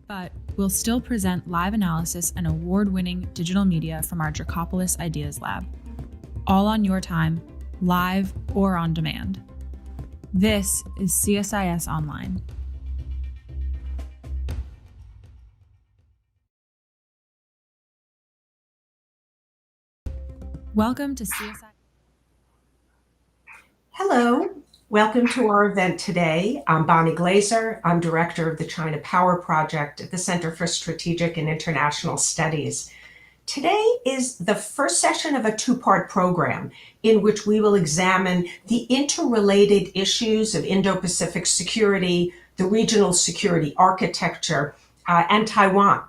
but we'll still present live analysis and award-winning digital media from our Dracopolis Ideas Lab, all on your time, live or on demand. This is CSIS Online. Welcome to CSIS. Hello, welcome to our event today. I'm Bonnie Glaser. I'm director of the China Power Project at the Center for Strategic and International Studies. Today is the first session of a two-part program in which we will examine the interrelated issues of Indo-Pacific security, the regional security architecture, and Taiwan.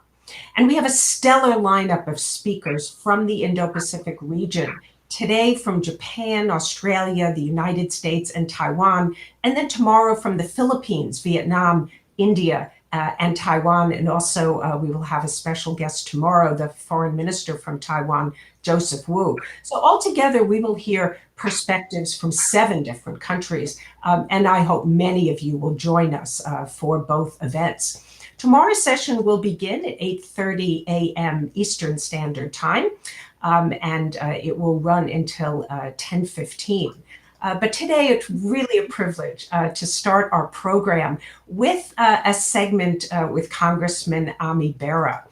And we have a stellar lineup of speakers from the Indo-Pacific region. Today from Japan, Australia, the United States, and Taiwan, and then tomorrow from the Philippines, Vietnam, India, and Taiwan. And also we will have a special guest tomorrow, the foreign minister from Taiwan, Joseph Wu. So altogether, we will hear perspectives from 7 different countries. And I hope many of you will join us for both events. Tomorrow's session will begin at 8:30 a.m. Eastern Standard Time, and it will run until 10:15. But today it's really a privilege to start our program with a segment with Congressman Ami Bera.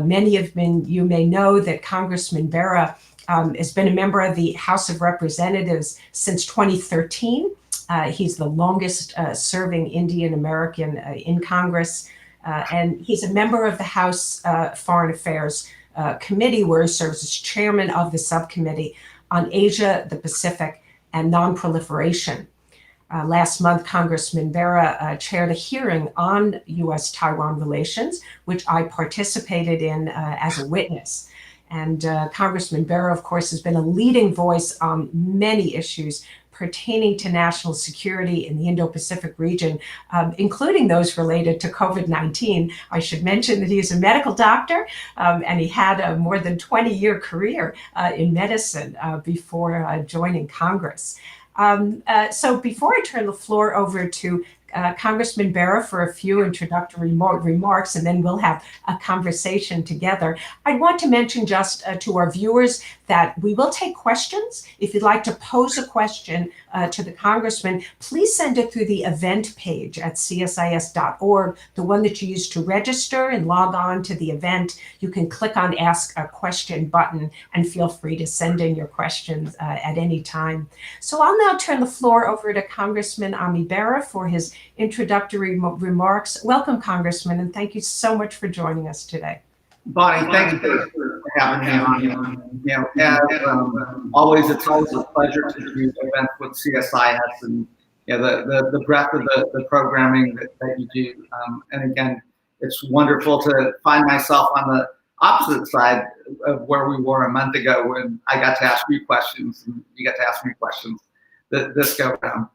Many of you may know that Congressman Bera has been a member of the House of Representatives since 2013. He's the longest serving Indian American in Congress. And he's a member of the House Foreign Affairs Committee, where he serves as chairman of the subcommittee on Asia, the Pacific, and non-proliferation. Last month, Congressman Bera chaired a hearing on U.S. Taiwan relations, which I participated in as a witness. And Congressman Bera, of course, has been a leading voice on many issues pertaining to national security in the Indo-Pacific region, including those related to COVID-19. I should mention that he is a medical doctor, and he had a more than 20-year career in medicine before joining Congress. So before I turn the floor over to Congressman Bera for a few introductory remarks, and then we'll have a conversation together, I'd want to mention just to our viewers that we will take questions. If you'd like to pose a question to the Congressman, please send it through the event page at csis.org, the one that you use to register and log on to the event. You can click on Ask a Question button and feel free to send in your questions at any time. So I'll now turn the floor over to Congressman Ami Bera for his introductory remarks. Welcome, Congressman, and thank you so much for joining us today. Bonnie, thank you for having me on. Always, it's always a pleasure to do events with CSIS and the breadth of the programming that you do. And again, it's wonderful to find myself on the opposite side of where we were a month ago when I got to ask you questions and you got to ask me questions this go around.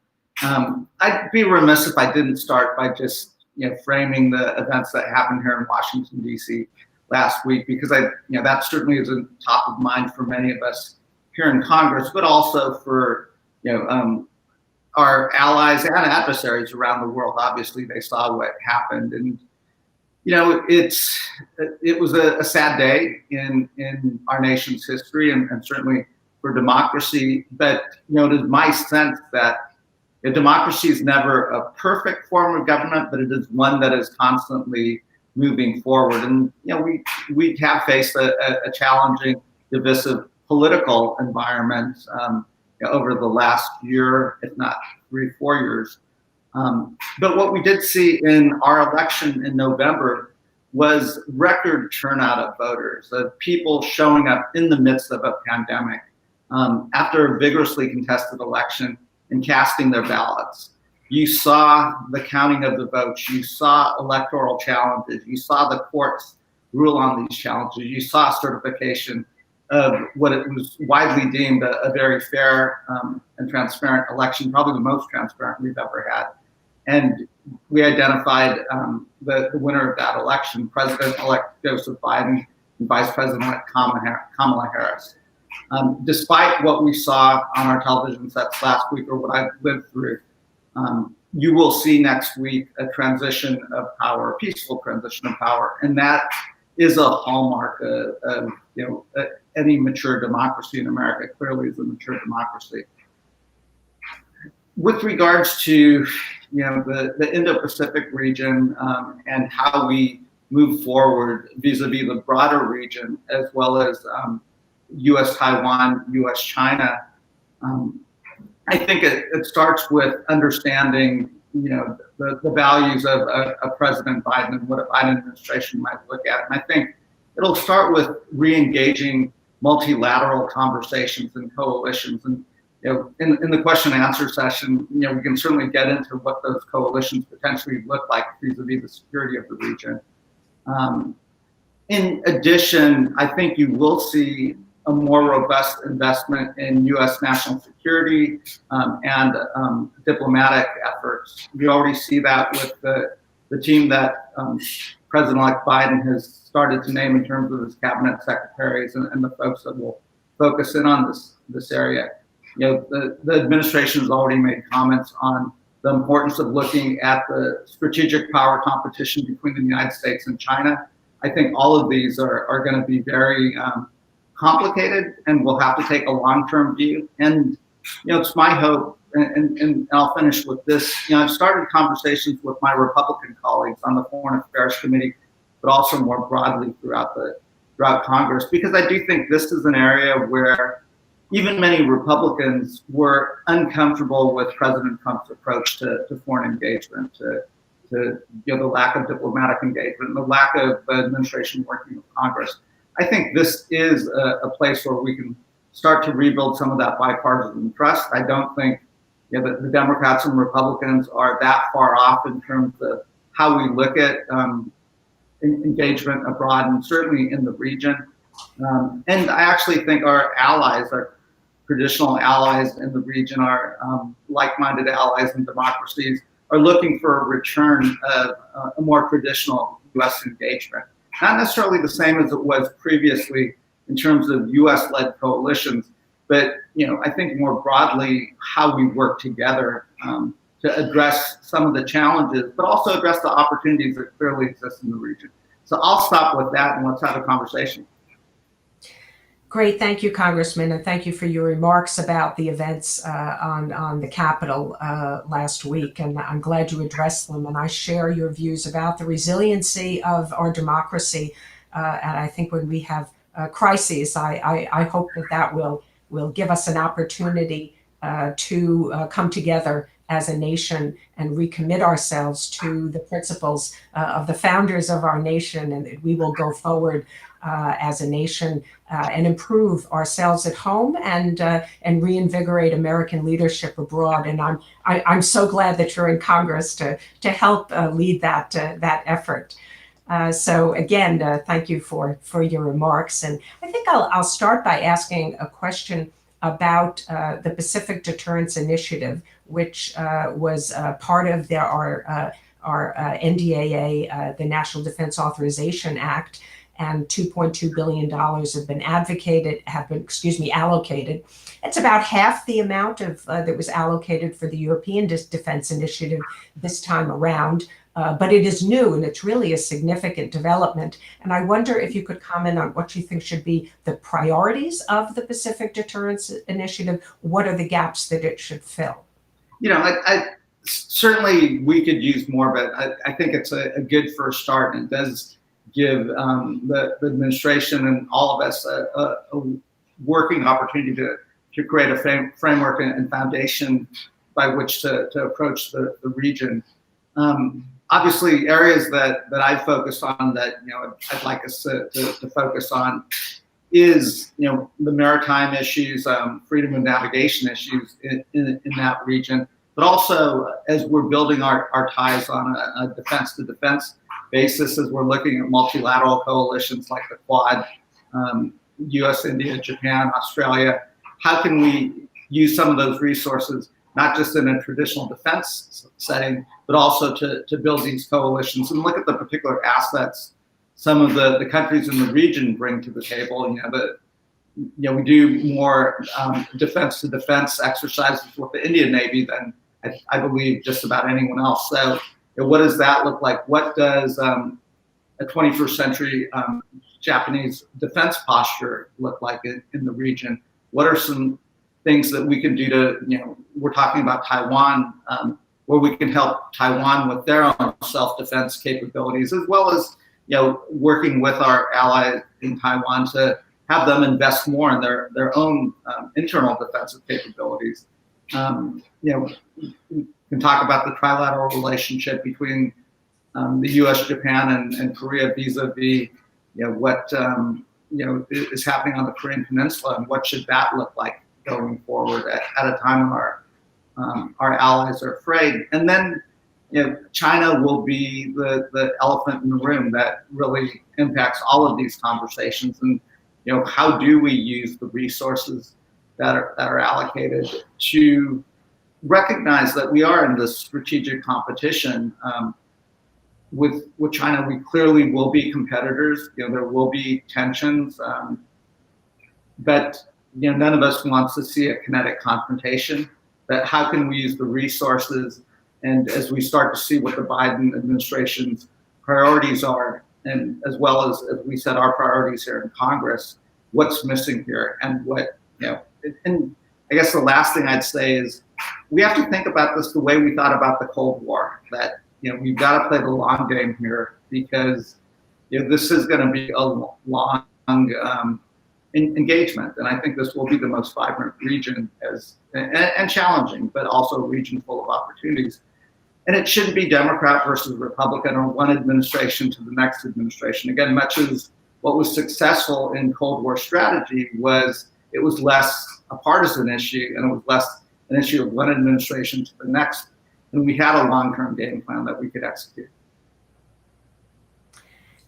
I'd be remiss if I didn't start by just framing the events that happened here in Washington, D.C. last week, because that certainly is top of mind for many of us here in Congress, but also for our allies and adversaries around the world. Obviously, they saw what happened, and it was a sad day in our nation's history, and certainly for democracy. But it is my sense that democracy is never a perfect form of government, but it is one that is constantly moving forward. And we have faced a challenging, divisive political environment over the last year, if not 3-4 years. But what we did see in our election in November was record turnout of voters, of people showing up in the midst of a pandemic after a vigorously contested election and casting their ballots. You saw the counting of the votes. You saw electoral challenges. You saw the courts rule on these challenges. You saw certification of what it was widely deemed a very fair and transparent election, probably the most transparent we've ever had. And we identified the winner of that election, President-elect Joseph Biden and Vice President-elect Kamala Harris. Despite what we saw on our television sets last week, or what I've lived through, you will see next week a transition of power, a peaceful transition of power, and that is a hallmark of any mature democracy in America. Clearly, is a mature democracy. With regards to the Indo-Pacific region and how we move forward vis-a-vis the broader region, as well as U.S. Taiwan, U.S. China, I think it starts with understanding the values of President Biden and what a Biden administration might look at. And I think it'll start with re-engaging multilateral conversations and coalitions. And in the question and answer session, we can certainly get into what those coalitions potentially look like vis-a-vis the security of the region. In addition, I think you will see a more robust investment in U.S. national security and diplomatic efforts. We already see that with the team that President-elect Biden has started to name in terms of his cabinet secretaries and the folks that will focus in on this area. The administration has already made comments on the importance of looking at the strategic power competition between the United States and China. I think all of these are going to be very complicated, and we'll have to take a long-term view. And it's my hope, and I'll finish with this. I've started conversations with my Republican colleagues on the Foreign Affairs Committee, but also more broadly throughout Congress, because I do think this is an area where even many Republicans were uncomfortable with President Trump's approach to foreign engagement, to the lack of diplomatic engagement, and the lack of administration working with Congress. I think this is a place where we can start to rebuild some of that bipartisan trust. I don't think the Democrats and Republicans are that far off in terms of how we look at engagement abroad and certainly in the region. And I actually think our allies, our traditional allies in the region, our like-minded allies and democracies, are looking for a return of a more traditional U.S. engagement. Not necessarily the same as it was previously in terms of U.S.-led coalitions, but I think more broadly how we work together to address some of the challenges, but also address the opportunities that clearly exist in the region. So I'll stop with that and let's have a conversation. Great, thank you, Congressman, and thank you for your remarks about the events on the Capitol last week. And I'm glad you addressed them. And I share your views about the resiliency of our democracy. And I think when we have crises, I hope that will give us an opportunity to come together as a nation and recommit ourselves to the principles of the founders of our nation, and that we will go forward as a nation and improve ourselves at home and reinvigorate American leadership abroad. And I'm so glad that you're in Congress to help lead that effort. So again, thank you for your remarks. And I think I'll start by asking a question about the Pacific Deterrence Initiative, which was part of our NDAA, the National Defense Authorization Act, and $2.2 billion have been allocated. It's about half the amount of that was allocated for the European Defense Initiative this time around. But it is new, and it's really a significant development. And I wonder if you could comment on what you think should be the priorities of the Pacific Deterrence Initiative. What are the gaps that it should fill? I certainly we could use more, but I think it's a good first start, and it does give the administration and all of us a working opportunity to create a framework and foundation by which to approach the region. Obviously, areas that I focus on that I'd like us to focus on is the maritime issues, freedom of navigation issues in that region, but also as we're building our ties on a defense-to-defense basis, as we're looking at multilateral coalitions like the Quad, U.S., India, Japan, Australia. How can we use some of those resources, not just in a traditional defense setting, but also to build these coalitions and look at the particular assets some of the countries in the region bring to the table? We do more defense-to-defense exercises with the Indian Navy than I believe, just about anyone else. So what does that look like? What does a 21st century Japanese defense posture look like in the region? What are some things that we can do to, we're talking about Taiwan, where we can help Taiwan with their own self-defense capabilities, as well as, working with our allies in Taiwan to have them invest more in their own internal defensive capabilities. We can talk about the trilateral relationship between the U.S., Japan, and Korea vis-a-vis, what is happening on the Korean Peninsula, and what should that look like going forward at a time when our allies are afraid. And then, China will be the elephant in the room that really impacts all of these conversations. And how do we use the resources that are allocated to recognize that we are in this strategic competition with China? We clearly will be competitors. There will be tensions, but none of us wants to see a kinetic confrontation. But how can we use the resources? And as we start to see what the Biden administration's priorities are, and as well as we set our priorities here in Congress, what's missing here, and what, and I guess the last thing I'd say is we have to think about this the way we thought about the Cold War, that, we've got to play the long game here, because, this is going to be a long engagement. And I think this will be the most vibrant region and challenging, but also a region full of opportunities. And it shouldn't be Democrat versus Republican or one administration to the next administration. Again, much as what was successful in Cold War strategy was it was less a partisan issue, and it was less an issue of one administration to the next. And we had a long-term game plan that we could execute.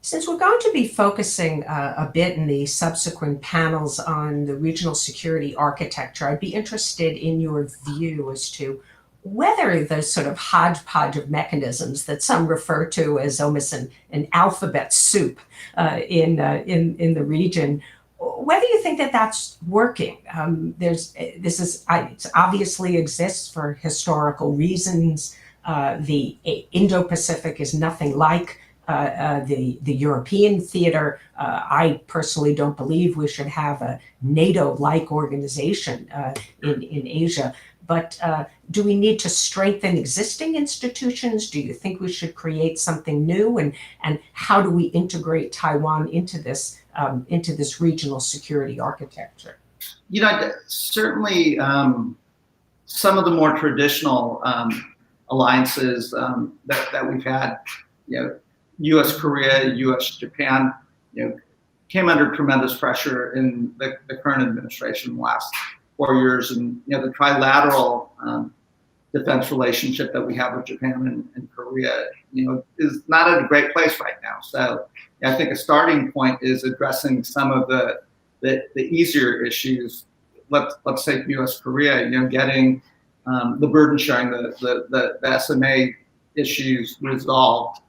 Since we're going to be focusing a bit in the subsequent panels on the regional security architecture, I'd be interested in your view as to whether the sort of hodgepodge of mechanisms that some refer to as almost an alphabet soup in the region, whether you think that that's working. It obviously exists for historical reasons. The Indo-Pacific is nothing like the European theater. I personally don't believe we should have a NATO-like organization in Asia. But do we need to strengthen existing institutions? Do you think we should create something new? And how do we integrate Taiwan into this regional security architecture? Certainly some of the more traditional alliances that we've had, U.S. Korea, U.S. Japan, came under tremendous pressure in the current administration in the last 4 years, and the trilateral defense relationship that we have with Japan and Korea, is not in a great place right now. So I think a starting point is addressing some of the easier issues. Let's say U.S. Korea, getting the burden sharing, the SMA issues resolved.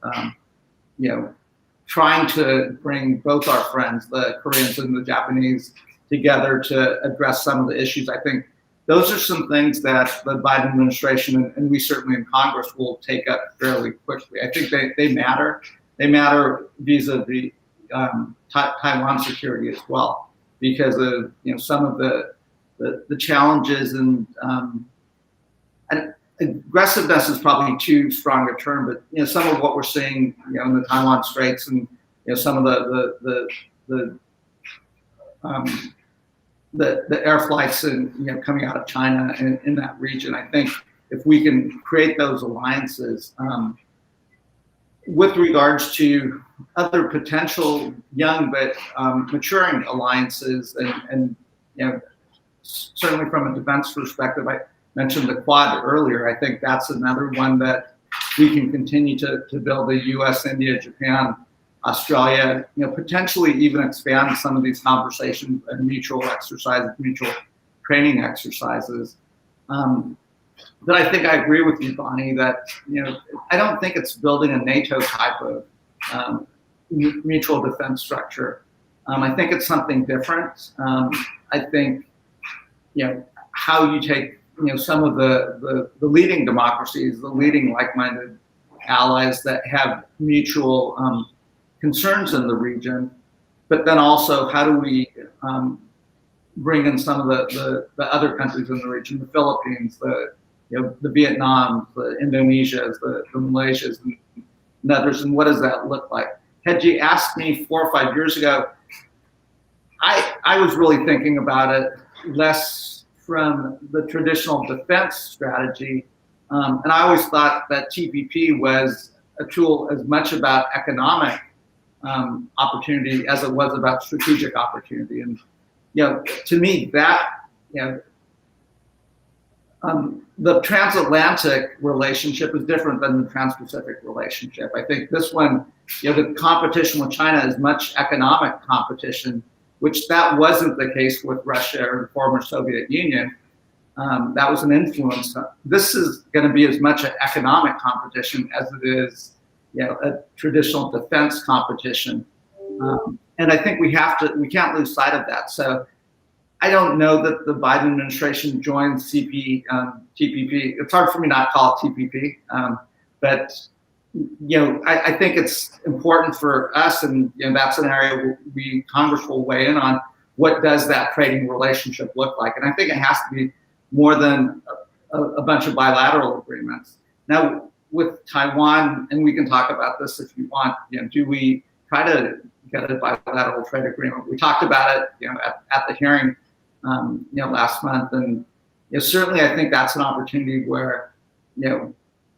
Trying to bring both our friends, the Koreans and the Japanese, together to address some of the issues. I think those are some things that the Biden administration, and we certainly in Congress, will take up fairly quickly. I think they matter. They matter vis-a-vis Taiwan security as well, because of some of the challenges, and aggressiveness is probably too strong a term, but some of what we're seeing in the Taiwan Straits, and some of the air flights and coming out of China and in that region. I think if we can create those alliances with regards to other potential young but maturing alliances, and certainly from a defense perspective, I mentioned the Quad earlier. I think that's another one that we can continue to build. The U.S., India, Japan, Australia, potentially even expand some of these conversations and mutual exercises, mutual training exercises. But I think I agree with you, Bonnie, that I don't think it's building a NATO type of mutual defense structure. I think it's something different. I think how you take some of the leading democracies, the leading like-minded allies that have mutual concerns in the region, but then also how do we bring in some of the other countries in the region, the Philippines, the Vietnam, the Indonesias, the Malaysias, and others, and what does that look like? Had you asked me 4 or 5 years ago, I was really thinking about it less from the traditional defense strategy, and I always thought that TPP was a tool as much about economic opportunity as it was about strategic opportunity. And to me, that the transatlantic relationship is different than the trans-Pacific relationship. I think this one, the competition with China is much economic competition, which that wasn't the case with Russia or the former Soviet Union. That was an influence. This is going to be as much an economic competition as it is, a traditional defense competition. And I think we can't lose sight of that. So I don't know that the Biden administration joined TPP. It's hard for me not to call it TPP, but I think it's important for us, and that's an area Congress will weigh in on. What does that trading relationship look like? And I think it has to be more than a bunch of bilateral agreements. Now with Taiwan, and we can talk about this if you want. Do we try to get a bilateral trade agreement? We talked about it, at the hearing. Last month, and certainly I think that's an opportunity where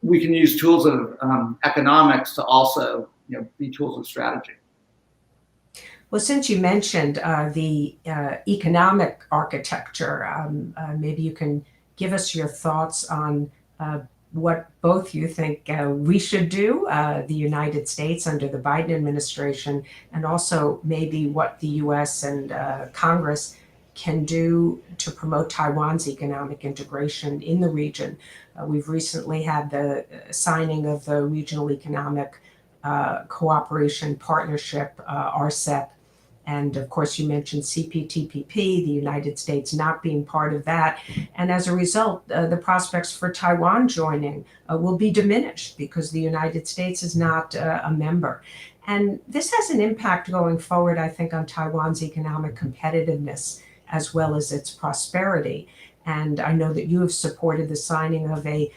we can use tools of economics to also be tools of strategy. Well, since you mentioned the economic architecture, maybe you can give us your thoughts on what both you think we should do, the United States under the Biden administration, and also maybe what the U.S. and Congress can do to promote Taiwan's economic integration in the region. We've recently had the signing of the Regional Economic Cooperation Partnership, RCEP, and of course you mentioned CPTPP, the United States not being part of that. And as a result, the prospects for Taiwan joining will be diminished because the United States is not a member. And this has an impact going forward, I think, on Taiwan's economic competitiveness as well as its prosperity. And I know that you have supported the signing of a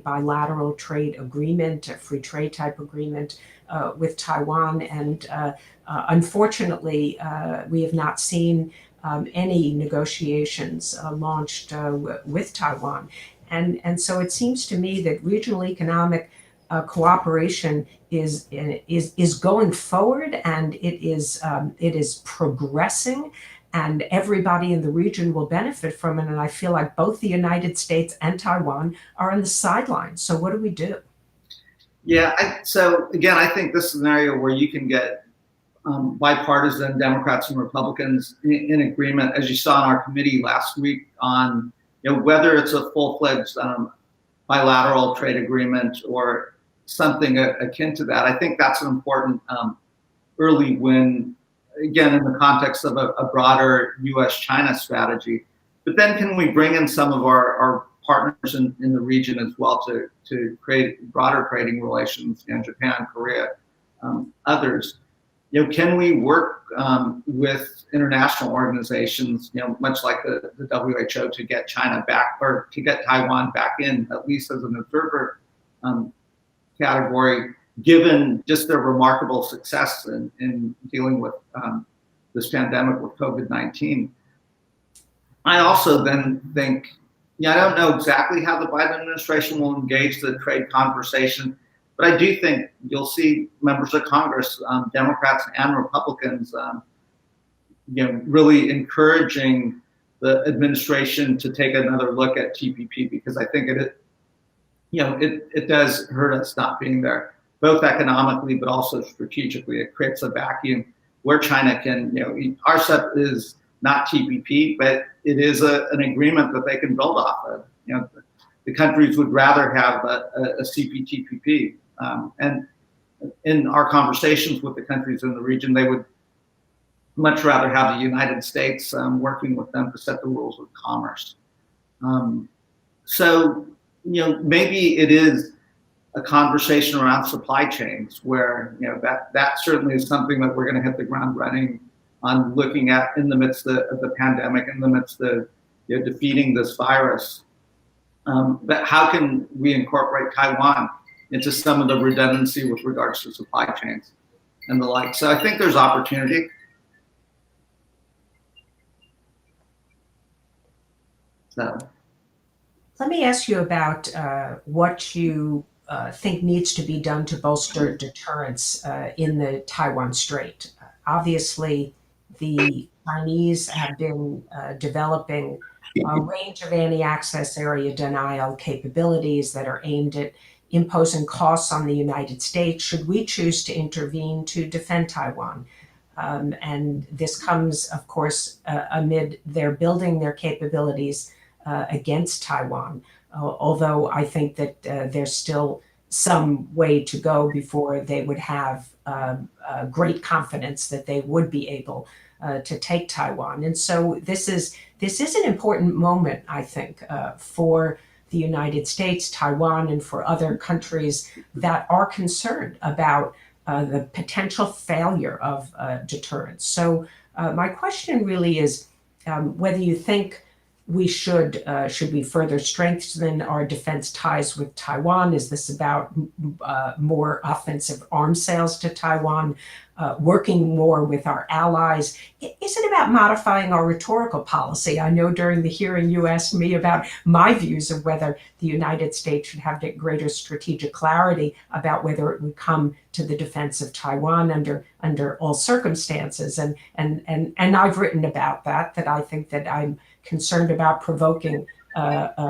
bilateral trade agreement, a free trade type agreement with Taiwan. And unfortunately, we have not seen any negotiations launched with Taiwan. And so it seems to me that regional economic cooperation is going forward, and it is progressing. And everybody in the region will benefit from it. And I feel like both the United States and Taiwan are on the sidelines. So what do we do? Yeah, so again, I think this is an area where you can get bipartisan Democrats and Republicans in agreement, as you saw in our committee last week, on whether it's a full-fledged bilateral trade agreement or something akin to that. I think that's an important early win, again, in the context of a broader U.S.-China strategy. But then can we bring in some of our partners in the region as well to create broader trading relations in Japan, Korea, others? Can we work with international organizations, much like the WHO, to get China back, or to get Taiwan back in, at least as an observer category, given just their remarkable success in dealing with this pandemic with COVID-19. I also then think, I don't know exactly how the Biden administration will engage the trade conversation, but I do think you'll see members of Congress, Democrats and Republicans, really encouraging the administration to take another look at TPP, because I think it does hurt us not being there, both economically but also strategically. It creates a vacuum where China can, RCEP is not TPP, but it is an agreement that they can build off of. The countries would rather have a CPTPP. And in our conversations with the countries in the region, they would much rather have the United States working with them to set the rules of commerce. So, maybe it is a conversation around supply chains where, that certainly is something that we're going to hit the ground running on looking at in the midst of the pandemic, in the midst of defeating this virus. But how can we incorporate Taiwan into some of the redundancy with regards to supply chains and the like? So I think there's opportunity. So let me ask you about what you think needs to be done to bolster deterrence in the Taiwan Strait. Obviously, the Chinese have been developing a range of anti-access area denial capabilities that are aimed at imposing costs on the United States should we choose to intervene to defend Taiwan. And this comes, of course, amid their building their capabilities against Taiwan, although I think that there's still some way to go before they would have great confidence that they would be able to take Taiwan. And so this is an important moment, I think, for the United States, Taiwan, and for other countries that are concerned about the potential failure of deterrence. So my question really is whether you think we should we further strengthen our defense ties with Taiwan? Is this about more offensive arms sales to Taiwan, working more with our allies? Is it about modifying our rhetorical policy? I know during the hearing you asked me about my views of whether the United States should have greater strategic clarity about whether it would come to the defense of Taiwan under all circumstances. And I've written about that I think that I'm concerned about provoking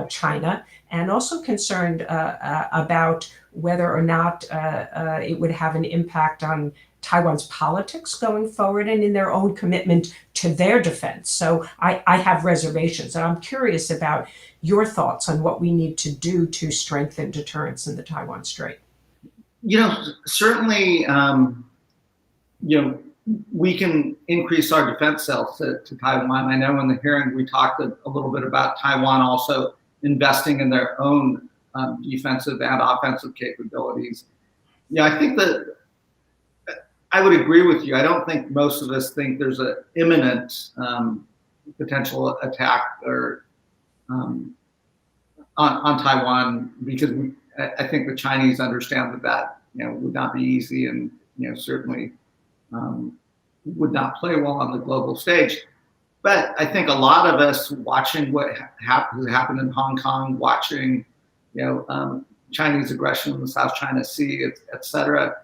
China, and also concerned about whether or not it would have an impact on Taiwan's politics going forward and in their own commitment to their defense. So I have reservations, and I'm curious about your thoughts on what we need to do to strengthen deterrence in the Taiwan Strait. Certainly, we can increase our defense sales to Taiwan. I know in the hearing we talked a little bit about Taiwan also investing in their own defensive and offensive capabilities. I think that I would agree with you. I don't think most of us think there's an imminent potential attack or on Taiwan, because I think the Chinese understand that would not be easy, and certainly would not play well on the global stage. But I think a lot of us watching what happened in Hong Kong, watching Chinese aggression in the South China Sea, et cetera,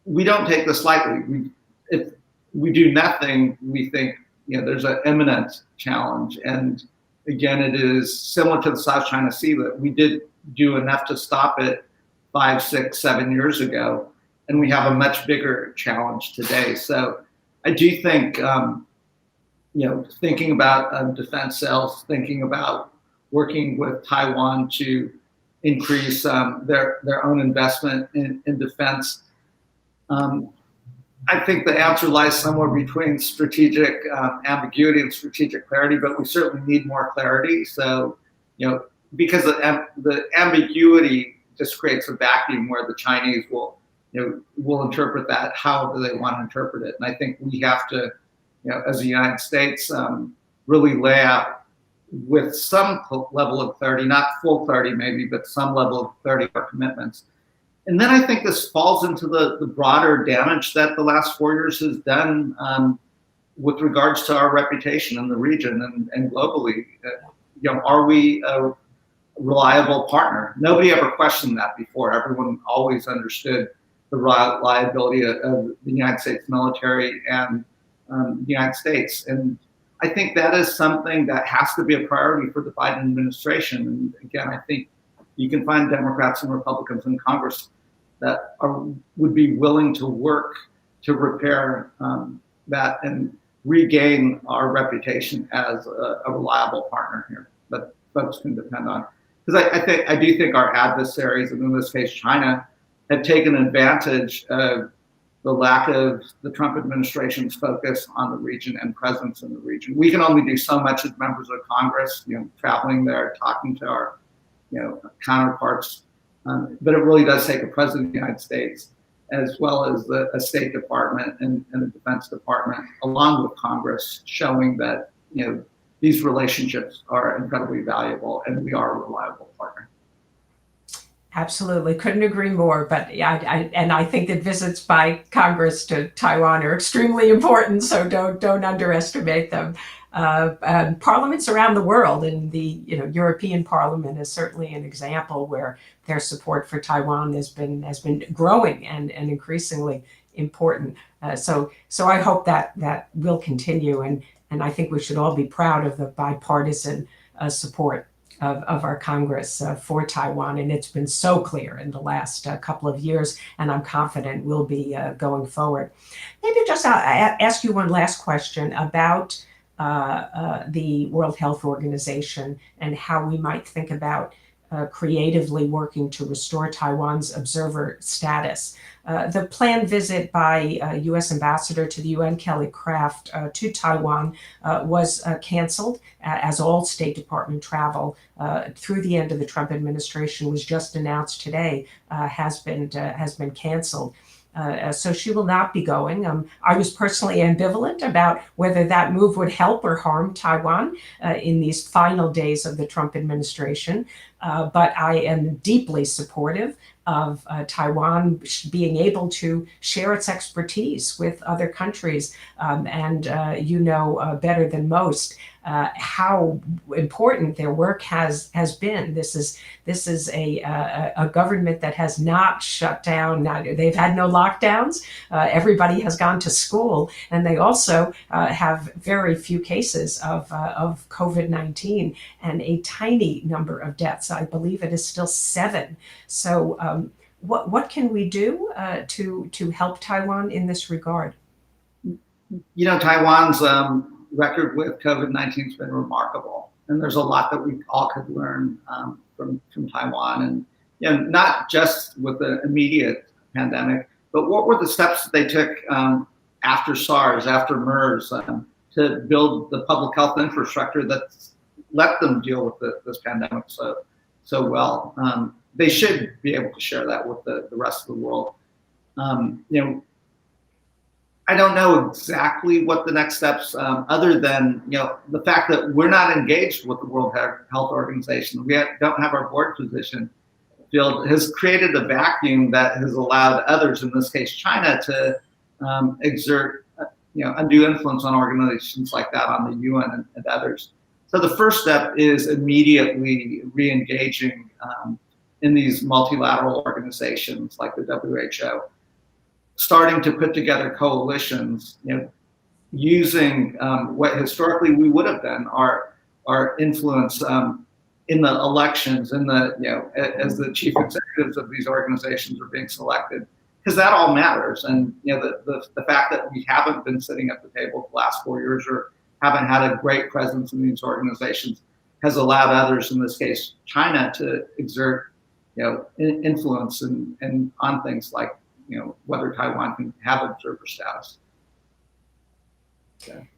we don't take this lightly. If we do nothing, we think there's an imminent challenge. And again, it is similar to the South China Sea, that we did do enough to stop it 5, 6, 7 years ago. And we have a much bigger challenge today. So I do think, thinking about defense sales, thinking about working with Taiwan to increase their own investment in defense. I think the answer lies somewhere between strategic ambiguity and strategic clarity, but we certainly need more clarity. So, because the ambiguity just creates a vacuum where the Chinese will interpret that however they want to interpret it. And I think we have to, as the United States, really lay out with some level of clarity, not full clarity maybe, but some level of clarity of our commitments. And then I think this falls into the broader damage that the last 4 years has done with regards to our reputation in the region and globally. Are we a reliable partner? Nobody ever questioned that before. Everyone always understood the reliability of the United States military and the United States. And I think that is something that has to be a priority for the Biden administration. And again, I think you can find Democrats and Republicans in Congress that would be willing to work to repair that and regain our reputation as a reliable partner here that folks can depend on. Because I do think our adversaries, and in this case China, have taken advantage of the lack of the Trump administration's focus on the region and presence in the region. We can only do so much as members of Congress, traveling there, talking to our, counterparts. But it really does take a president of the United States, as well as a State Department and the Defense Department, along with Congress, showing that, these relationships are incredibly valuable and we are a reliable partner. Absolutely, couldn't agree more. But yeah, I think that visits by Congress to Taiwan are extremely important. So don't underestimate them. Parliaments around the world, and the European Parliament is certainly an example where their support for Taiwan has been growing and increasingly important. So I hope that will continue, and I think we should all be proud of the bipartisan support of our Congress for Taiwan, and it's been so clear in the last couple of years, and I'm confident will be going forward. Maybe just ask you one last question about the World Health Organization and how we might think about creatively working to restore Taiwan's observer status. The planned visit by U.S. Ambassador to the UN, Kelly Craft, to Taiwan was canceled, as all State Department travel through the end of the Trump administration was just announced today, has been canceled. So she will not be going. I was personally ambivalent about whether that move would help or harm Taiwan in these final days of the Trump administration. But I am deeply supportive of Taiwan being able to share its expertise with other countries. And better than most how important their work has been. This is a government that has not shut down. They've had no lockdowns. Everybody has gone to school, and they also have very few cases of COVID-19 and a tiny number of deaths. I believe it is still 7. So what can we do to help Taiwan in this regard? Taiwan's record with COVID-19 has been remarkable, and there's a lot that we all could learn from Taiwan, and not just with the immediate pandemic, but what were the steps that they took after SARS, after MERS, to build the public health infrastructure that let them deal with this pandemic so well. They should be able to share that with the rest of the world. I don't know exactly what the next steps, other than the fact that we're not engaged with the World Health Organization. We don't have our board position filled, has created a vacuum that has allowed others, in this case China, to exert undue influence on organizations like that, on the UN and others. So the first step is immediately re-engaging in these multilateral organizations like the WHO. Starting to put together coalitions, using what historically we would have been our influence in the elections, in as the chief executives of these organizations are being selected, because that all matters. And the fact that we haven't been sitting at the table the last 4 years or haven't had a great presence in these organizations has allowed others, in this case China, to exert influence and on things like whether Taiwan can have observer status. Okay.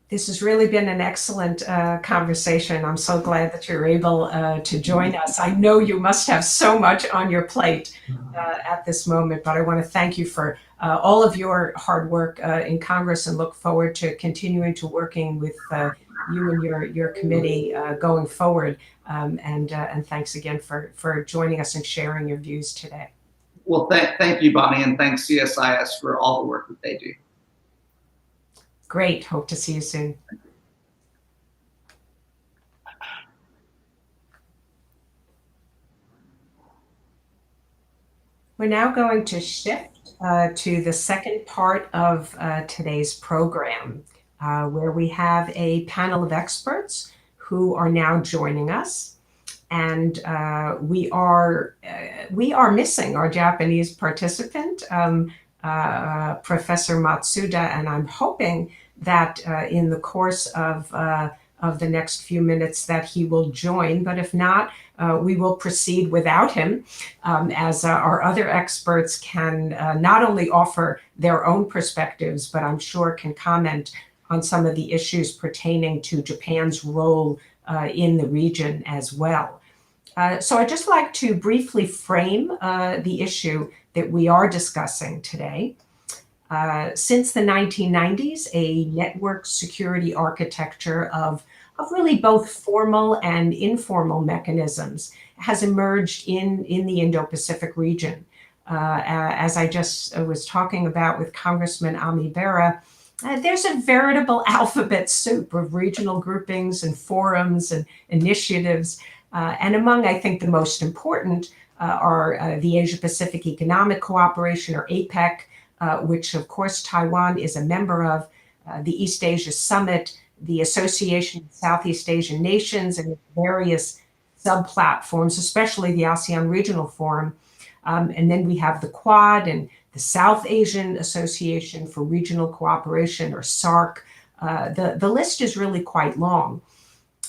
This has really been an excellent conversation. I'm so glad that you're able to join us. I know you must have so much on your plate at this moment, but I want to thank you for all of your hard work in Congress, and look forward to continuing to working with you and your committee going forward. And thanks again for joining us and sharing your views today. Well, thank you, Bonnie, and thanks CSIS for all the work that they do. Great. Hope to see you soon. We're now going to shift to the second part of today's program, where we have a panel of experts who are now joining us. And we are missing our Japanese participant, Professor Matsuda, and I'm hoping that in the course of of the next few minutes that he will join, but if not, we will proceed without him, as our other experts can not only offer their own perspectives, but I'm sure can comment on some of the issues pertaining to Japan's role in the region as well. So I'd just like to briefly frame the issue that we are discussing today. Since the 1990s, a network security architecture of really both formal and informal mechanisms has emerged in the Indo-Pacific region. As I just was talking about with Congressman Ami Bera, there's a veritable alphabet soup of regional groupings and forums and initiatives. And among, I think, the most important are the Asia-Pacific Economic Cooperation, or APEC, which, of course, Taiwan is a member of, the East Asia Summit, the Association of Southeast Asian Nations, and various sub-platforms, especially the ASEAN Regional Forum. And then we have the Quad and the South Asian Association for Regional Cooperation, or SARC. The list is really quite long.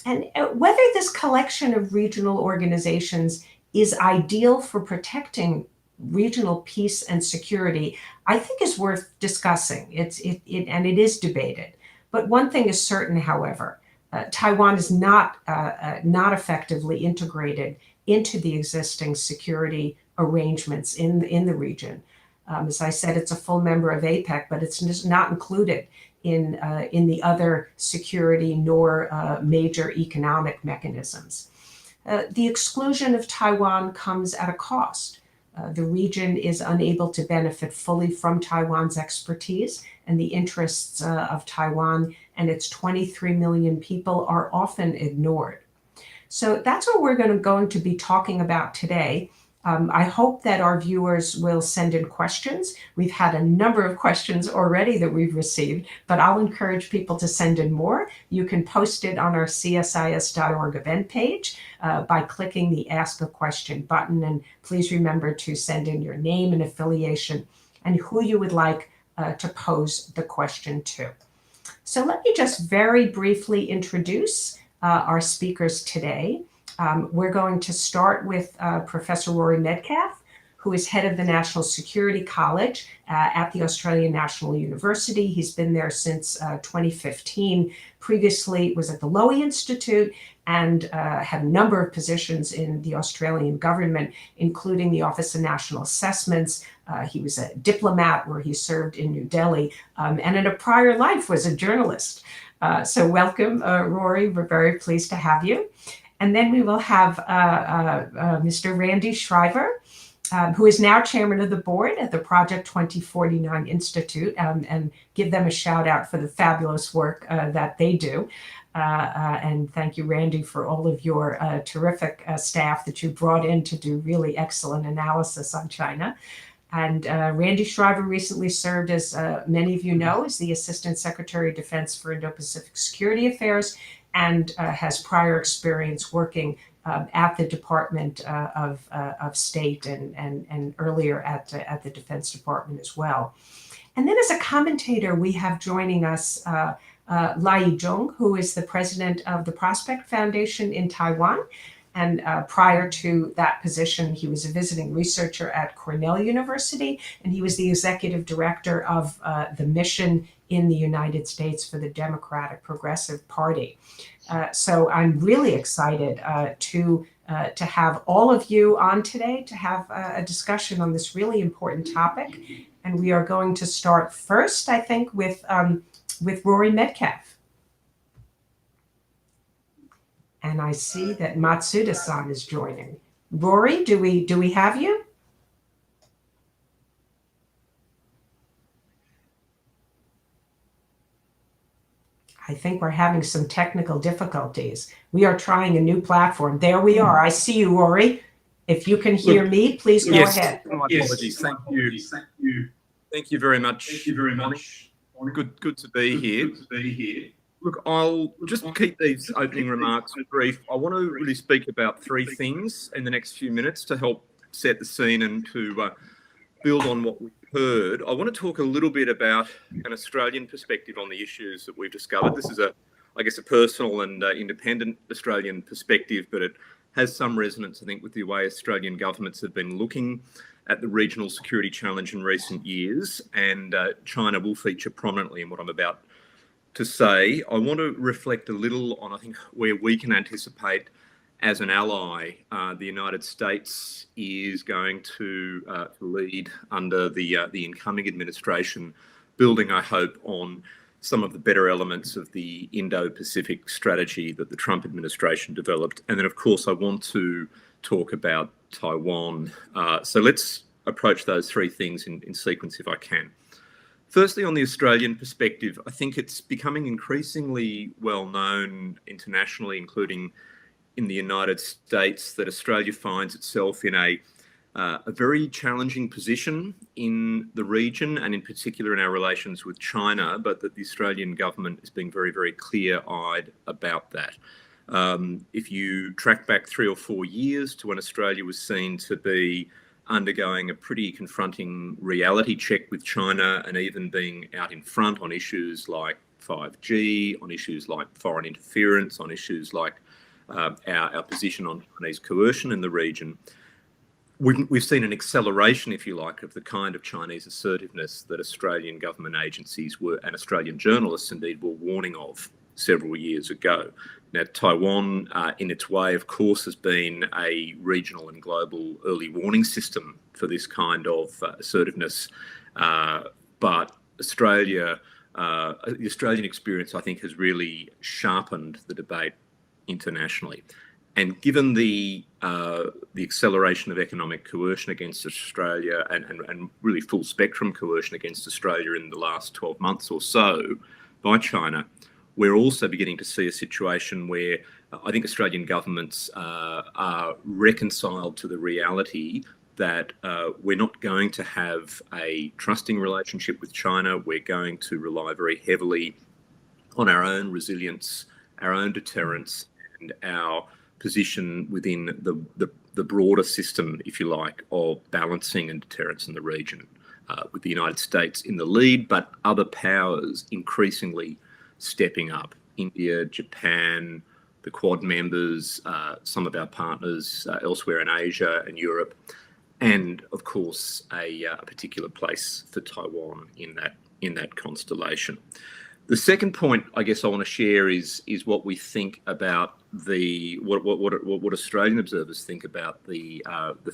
And whether this collection of regional organizations is ideal for protecting regional peace and security, I think is worth discussing. And it is debated. But one thing is certain, however, Taiwan is not effectively integrated into the existing security arrangements in the region. As I said, it's a full member of APEC, but it's just not included in the other security nor major economic mechanisms. The exclusion of Taiwan comes at a cost. The region is unable to benefit fully from Taiwan's expertise, and the interests of Taiwan and its 23 million people are often ignored. So that's what we're going to be talking about today. I hope that our viewers will send in questions. We've had a number of questions already that we've received, but I'll encourage people to send in more. You can post it on our CSIS.org event page by clicking the Ask a Question button. And please remember to send in your name and affiliation and who you would like to pose the question to. So let me just very briefly introduce our speakers today. We're going to start with Professor Rory Medcalf, who is head of the National Security College at the Australian National University. He's been there since 2015. Previously was at the Lowy Institute and had a number of positions in the Australian government, including the Office of National Assessments. He was a diplomat where he served in New Delhi, and in a prior life was a journalist. So welcome, Rory. We're very pleased to have you. And then we will have Mr. Randy Shriver, who is now chairman of the board at the Project 2049 Institute, and give them a shout out for the fabulous work that they do. And thank you, Randy, for all of your terrific staff that you brought in to do really excellent analysis on China. And Randy Shriver recently served, as many of you know, as the Assistant Secretary of Defense for Indo-Pacific Security Affairs, and has prior experience working at the Department of State and earlier at the Defense Department as well. And then as a commentator, we have joining us Lai Zhong, who is the president of the Prospect Foundation in Taiwan. And prior to that position, he was a visiting researcher at Cornell University, and he was the executive director of the mission in the United States for the Democratic Progressive Party. So I'm really excited to have all of you on today to have a discussion on this really important topic. And we are going to start first, I think, with Rory Medcalf. And I see that Matsuda-san is joining. Rory, do we have you? I think we're having some technical difficulties. We are trying a new platform. There we are. I see you, Rory. If you can hear me, please go ahead. My apologies. Thank you. Thank you very much. Good to be here. Look, I'll just keep these opening remarks brief. I want to really speak about three things in the next few minutes to help set the scene and to build on what we've heard. I want to talk a little bit about an Australian perspective on the issues that we've discovered. This is a I guess, a personal and independent Australian perspective, but it has some resonance, I think, with the way Australian governments have been looking at the regional security challenge in recent years, and China will feature prominently in what I'm about to say. I want to reflect a little on, I think, where we can anticipate as an ally. The United States is going to lead under the incoming administration, building, I hope, on some of the better elements of the Indo-Pacific strategy that the Trump administration developed. And then, of course, I want to talk about Taiwan. So let's approach those three things in sequence if I can. Firstly, on the Australian perspective, I think it's becoming increasingly well known internationally, including in the United States, that Australia finds itself in a very challenging position in the region, and in particular in our relations with China, but that the Australian government is being very, very clear-eyed about that. If you track back 3 or 4 years to when Australia was seen to be undergoing a pretty confronting reality check with China, and even being out in front on issues like 5G, on issues like foreign interference, on issues like our position on Chinese coercion in the region, we've seen an acceleration, if you like, of the kind of Chinese assertiveness that Australian government agencies were, and Australian journalists indeed, were warning of several years ago. Now, Taiwan, in its way, of course, has been a regional and global early warning system for this kind of assertiveness. But Australia, the Australian experience, I think, has really sharpened the debate internationally. And given the acceleration of economic coercion against Australia, and really full spectrum coercion against Australia in the last 12 months or so by China, we're also beginning to see a situation where I think Australian governments are reconciled to the reality that we're not going to have a trusting relationship with China. We're going to rely very heavily on our own resilience, our own deterrence, and our position within the broader system, if you like, of balancing and deterrence in the region, with the United States in the lead, but other powers increasingly stepping up. India, Japan, the Quad members, some of our partners elsewhere in Asia and Europe, and of course a particular place for Taiwan in that constellation. The second point I guess I want to share is what we think about what Australian observers think about the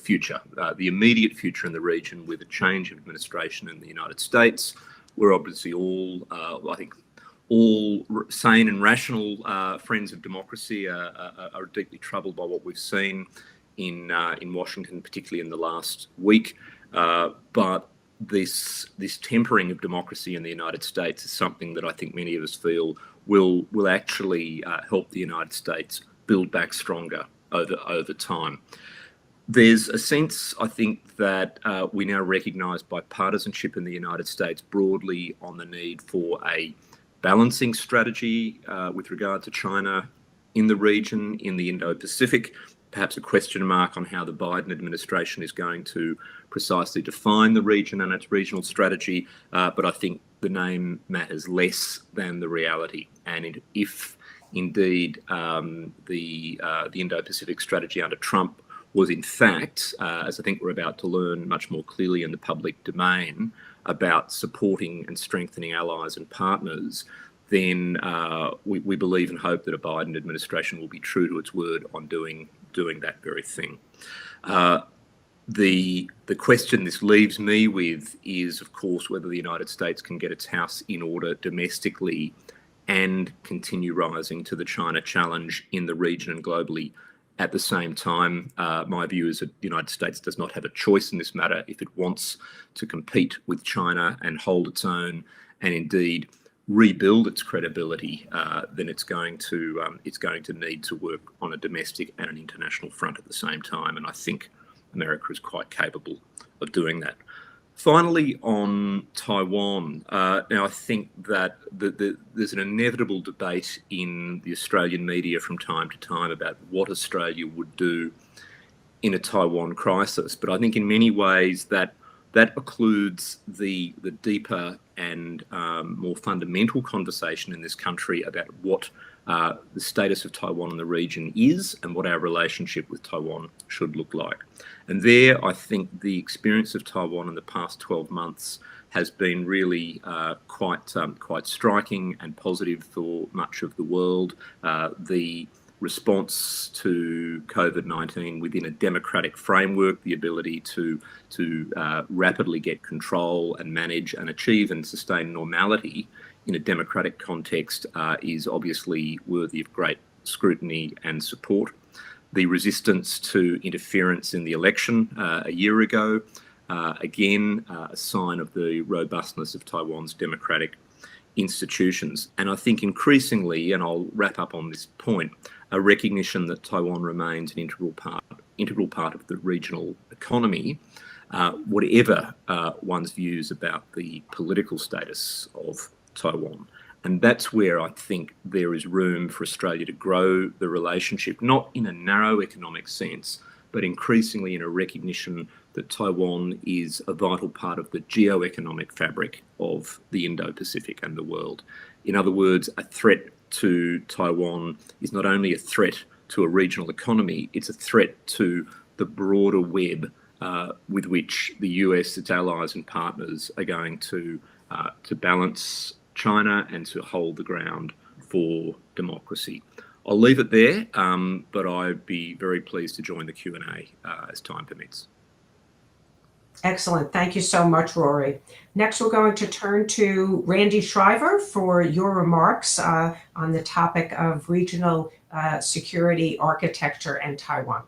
future, the immediate future in the region, with a change of administration in the United States. We're obviously all, I think, all sane and rational friends of democracy are deeply troubled by what we've seen in Washington, particularly in the last week. But this tempering of democracy in the United States is something that I think many of us feel will actually help the United States build back stronger over time. There's a sense, I think, that we now recognise bipartisanship in the United States broadly on the need for a balancing strategy with regard to China in the region, in the Indo-Pacific. Perhaps a question mark on how the Biden administration is going to precisely define the region and its regional strategy, but I think the name matters less than the reality. And if indeed the Indo-Pacific strategy under Trump was in fact, as I think we're about to learn much more clearly in the public domain, about supporting and strengthening allies and partners, then we believe and hope that a Biden administration will be true to its word on doing that very thing. The question this leaves me with is, of course, whether the United States can get its house in order domestically and continue rising to the China challenge in the region and globally at the same time. My view is that the United States does not have a choice in this matter. If it wants to compete with China and hold its own, and indeed rebuild its credibility, then it's going to need to work on a domestic and an international front at the same time. And I think America is quite capable of doing that. Finally, on Taiwan, now I think that there's an inevitable debate in the Australian media from time to time about what Australia would do in a Taiwan crisis. But I think in many ways that occludes the deeper and more fundamental conversation in this country about what the status of Taiwan in the region is and what our relationship with Taiwan should look like. And there, I think the experience of Taiwan in the past 12 months has been really quite striking and positive for much of the world. The response to COVID-19 within a democratic framework, the ability to rapidly get control and manage and achieve and sustain normality in a democratic context is obviously worthy of great scrutiny and support. The resistance to interference in the election a year ago, again, a sign of the robustness of Taiwan's democratic institutions. And I think increasingly, and I'll wrap up on this point, a recognition that Taiwan remains an integral part of the regional economy, whatever one's views about the political status of Taiwan. And that's where I think there is room for Australia to grow the relationship, not in a narrow economic sense, but increasingly in a recognition that Taiwan is a vital part of the geo-economic fabric of the Indo-Pacific and the world. In other words, a threat to Taiwan is not only a threat to a regional economy, it's a threat to the broader web with which the US, its allies and partners are going to balance China and to hold the ground for democracy. I'll leave it there, but I'd be very pleased to join the Q&A as time permits. Excellent. Thank you so much, Rory. Next, we're going to turn to Randy Shriver for your remarks on the topic of regional security architecture and Taiwan.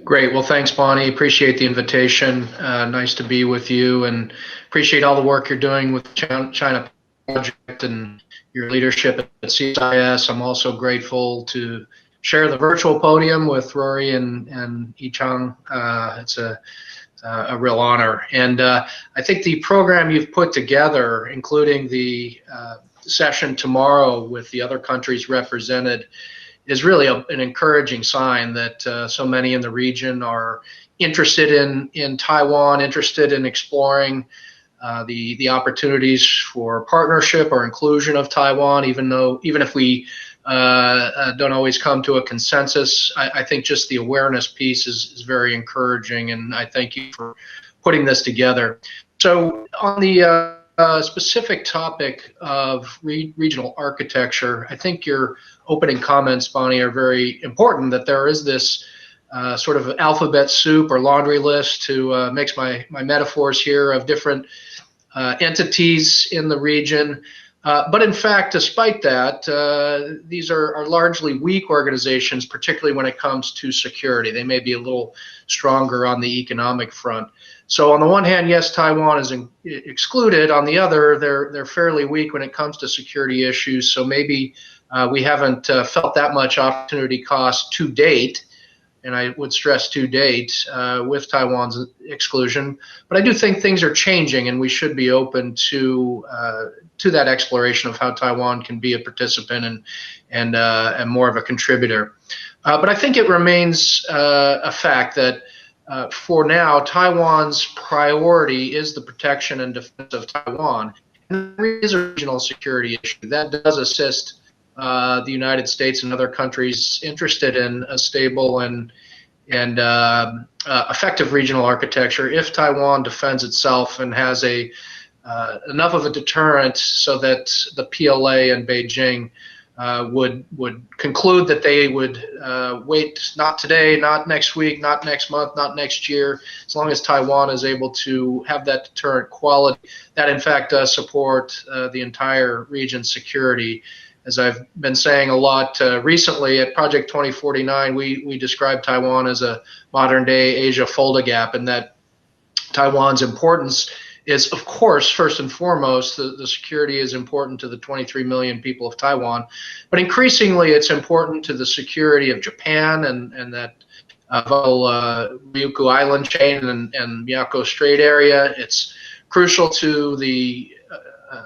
Great. Well, thanks, Bonnie. Appreciate the invitation. Nice to be with you, and appreciate all the work you're doing with China Project and your leadership at CSIS. I'm also grateful to share the virtual podium with Rory and Yichang. It's a real honor. And I think the program you've put together, including the session tomorrow with the other countries represented, is really an encouraging sign that so many in the region are interested in Taiwan, interested in exploring the opportunities for partnership or inclusion of Taiwan, even if we don't always come to a consensus. I think just the awareness piece is very encouraging, and I thank you for putting this together. So on the specific topic of regional architecture, I think your opening comments, Bonnie, are very important, that there is this sort of alphabet soup or laundry list, to mix my metaphors here, of different entities in the region. But in fact, despite that, these are largely weak organizations, particularly when it comes to security. They may be a little stronger on the economic front. So on the one hand, yes, Taiwan is excluded. On the other, they're fairly weak when it comes to security issues. So maybe we haven't felt that much opportunity cost to date, and I would stress to date, with Taiwan's exclusion. But I do think things are changing, and we should be open to that exploration of how Taiwan can be a participant and more of a contributor. But I think it remains a fact that for now, Taiwan's priority is the protection and defense of Taiwan. And there is a regional security issue that does assist the United States and other countries interested in a stable and effective regional architecture if Taiwan defends itself and has enough of a deterrent so that the PLA and Beijing would conclude that they would wait, not today, not next week, not next month, not next year, as long as Taiwan is able to have that deterrent quality. That, in fact, does support the entire region's security. As I've been saying a lot recently, at Project 2049, we describe Taiwan as a modern-day Asia Fulda Gap, and that Taiwan's importance is, of course, first and foremost, the security is important to the 23 million people of Taiwan, but increasingly it's important to the security of Japan and that Ryukyu Island chain and Miyako Strait area. It's crucial to the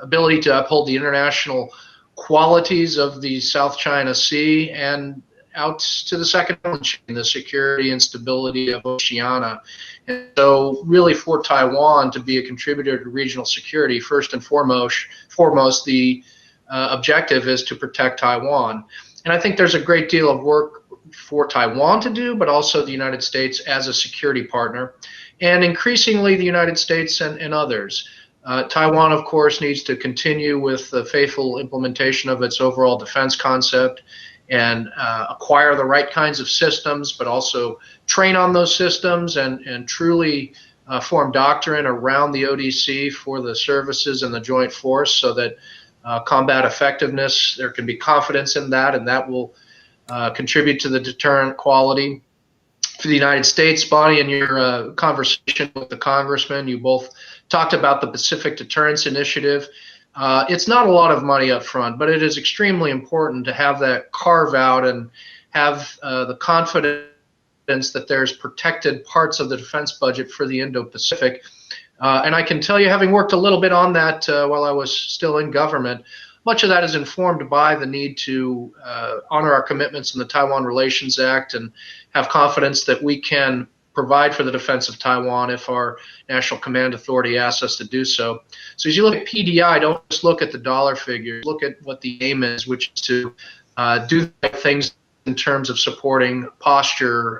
ability to uphold the international qualities of the South China Sea, and out to the second chain, the security and stability of Oceania. And so really for Taiwan to be a contributor to regional security, first and foremost the objective is to protect Taiwan. And I think there's a great deal of work for Taiwan to do, but also the United States as a security partner, and increasingly the United States and others. Taiwan, of course, needs to continue with the faithful implementation of its overall defense concept and acquire the right kinds of systems, but also train on those systems and truly form doctrine around the ODC for the services and the joint force so that combat effectiveness, there can be confidence in that, and that will contribute to the deterrent quality. For the United States, Bonnie, in your conversation with the Congressman, you both talked about the Pacific Deterrence Initiative. It's not a lot of money up front, but it is extremely important to have that carve out and have the confidence that there's protected parts of the defense budget for the Indo-Pacific. And I can tell you, having worked a little bit on that while I was still in government, much of that is informed by the need to honor our commitments in the Taiwan Relations Act and have confidence that we can provide for the defense of Taiwan if our National Command Authority asks us to do so. So as you look at PDI, don't just look at the dollar figure, look at what the aim is, which is to do things in terms of supporting posture,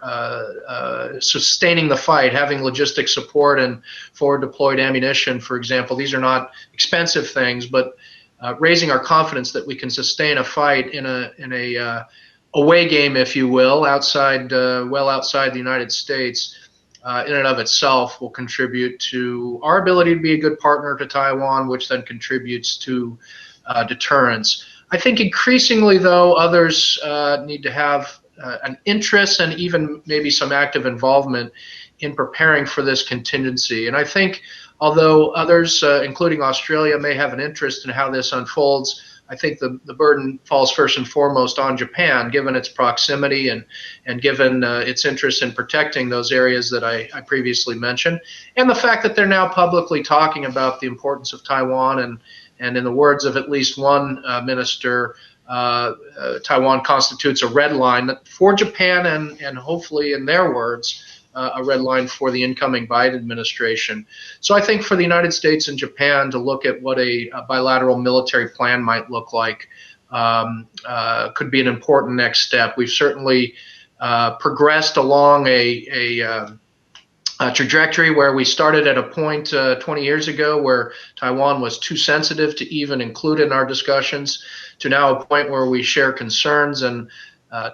sustaining the fight, having logistics support and forward deployed ammunition, for example. These are not expensive things, but raising our confidence that we can sustain a fight in a away game, if you will, outside, well outside the United States, in and of itself will contribute to our ability to be a good partner to Taiwan, which then contributes to deterrence. I think increasingly, though, others need to have an interest and even maybe some active involvement in preparing for this contingency. And I think although others, including Australia, may have an interest in how this unfolds, I think the burden falls first and foremost on Japan, given its proximity and given its interest in protecting those areas that I previously mentioned, and the fact that they're now publicly talking about the importance of Taiwan, and in the words of at least one minister, Taiwan constitutes a red line for Japan and hopefully, in their words, a red line for the incoming Biden administration. So I think for the United States and Japan to look at what a bilateral military plan might look like could be an important next step. We've certainly progressed along a trajectory where we started at a point 20 years ago where Taiwan was too sensitive to even include in our discussions, to now a point where we share concerns and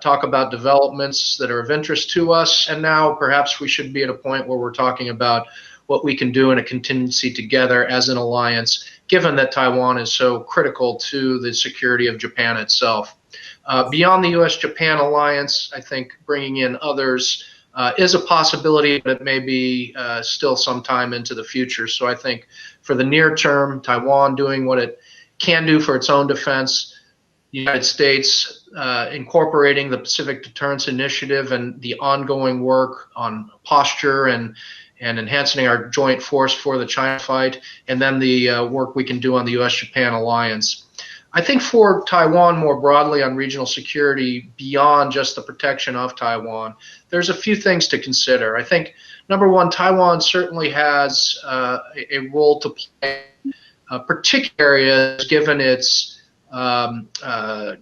talk about developments that are of interest to us. And now perhaps we should be at a point where we're talking about what we can do in a contingency together as an alliance, given that Taiwan is so critical to the security of Japan itself. Beyond the U.S.-Japan alliance, I think bringing in others is a possibility, but it may be still some time into the future. So I think for the near term, Taiwan doing what it can do for its own defense, the United States incorporating the Pacific Deterrence Initiative and the ongoing work on posture and enhancing our joint force for the China fight, and then the work we can do on the U.S.-Japan alliance. I think for Taiwan more broadly on regional security, beyond just the protection of Taiwan, there's a few things to consider. I think, number one, Taiwan certainly has a role to play, particular areas given its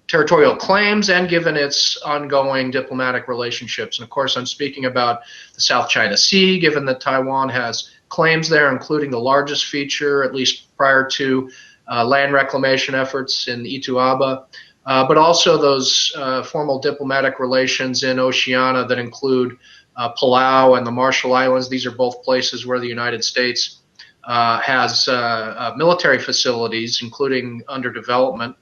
territorial claims and given its ongoing diplomatic relationships. And of course, I'm speaking about the South China Sea, given that Taiwan has claims there, including the largest feature, at least prior to land reclamation efforts in Ituaba, but also those formal diplomatic relations in Oceania that include Palau and the Marshall Islands. These are both places where the United States has military facilities, including under development.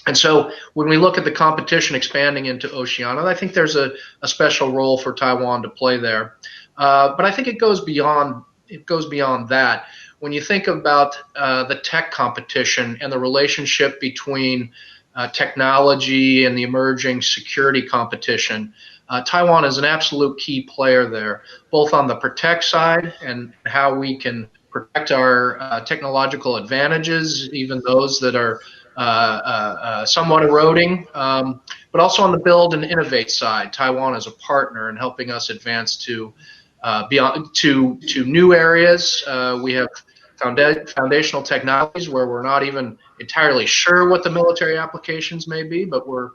And so when we look at the competition expanding into Oceania, I think there's a special role for Taiwan to play there. But I think it goes beyond that. When you think about the tech competition and the relationship between technology and the emerging security competition, Taiwan is an absolute key player there, both on the protect side and how we can protect our technological advantages, even those that are somewhat eroding, but also on the build and innovate side, Taiwan is a partner in helping us advance to beyond to new areas. We have foundational technologies where we're not even entirely sure what the military applications may be, but we're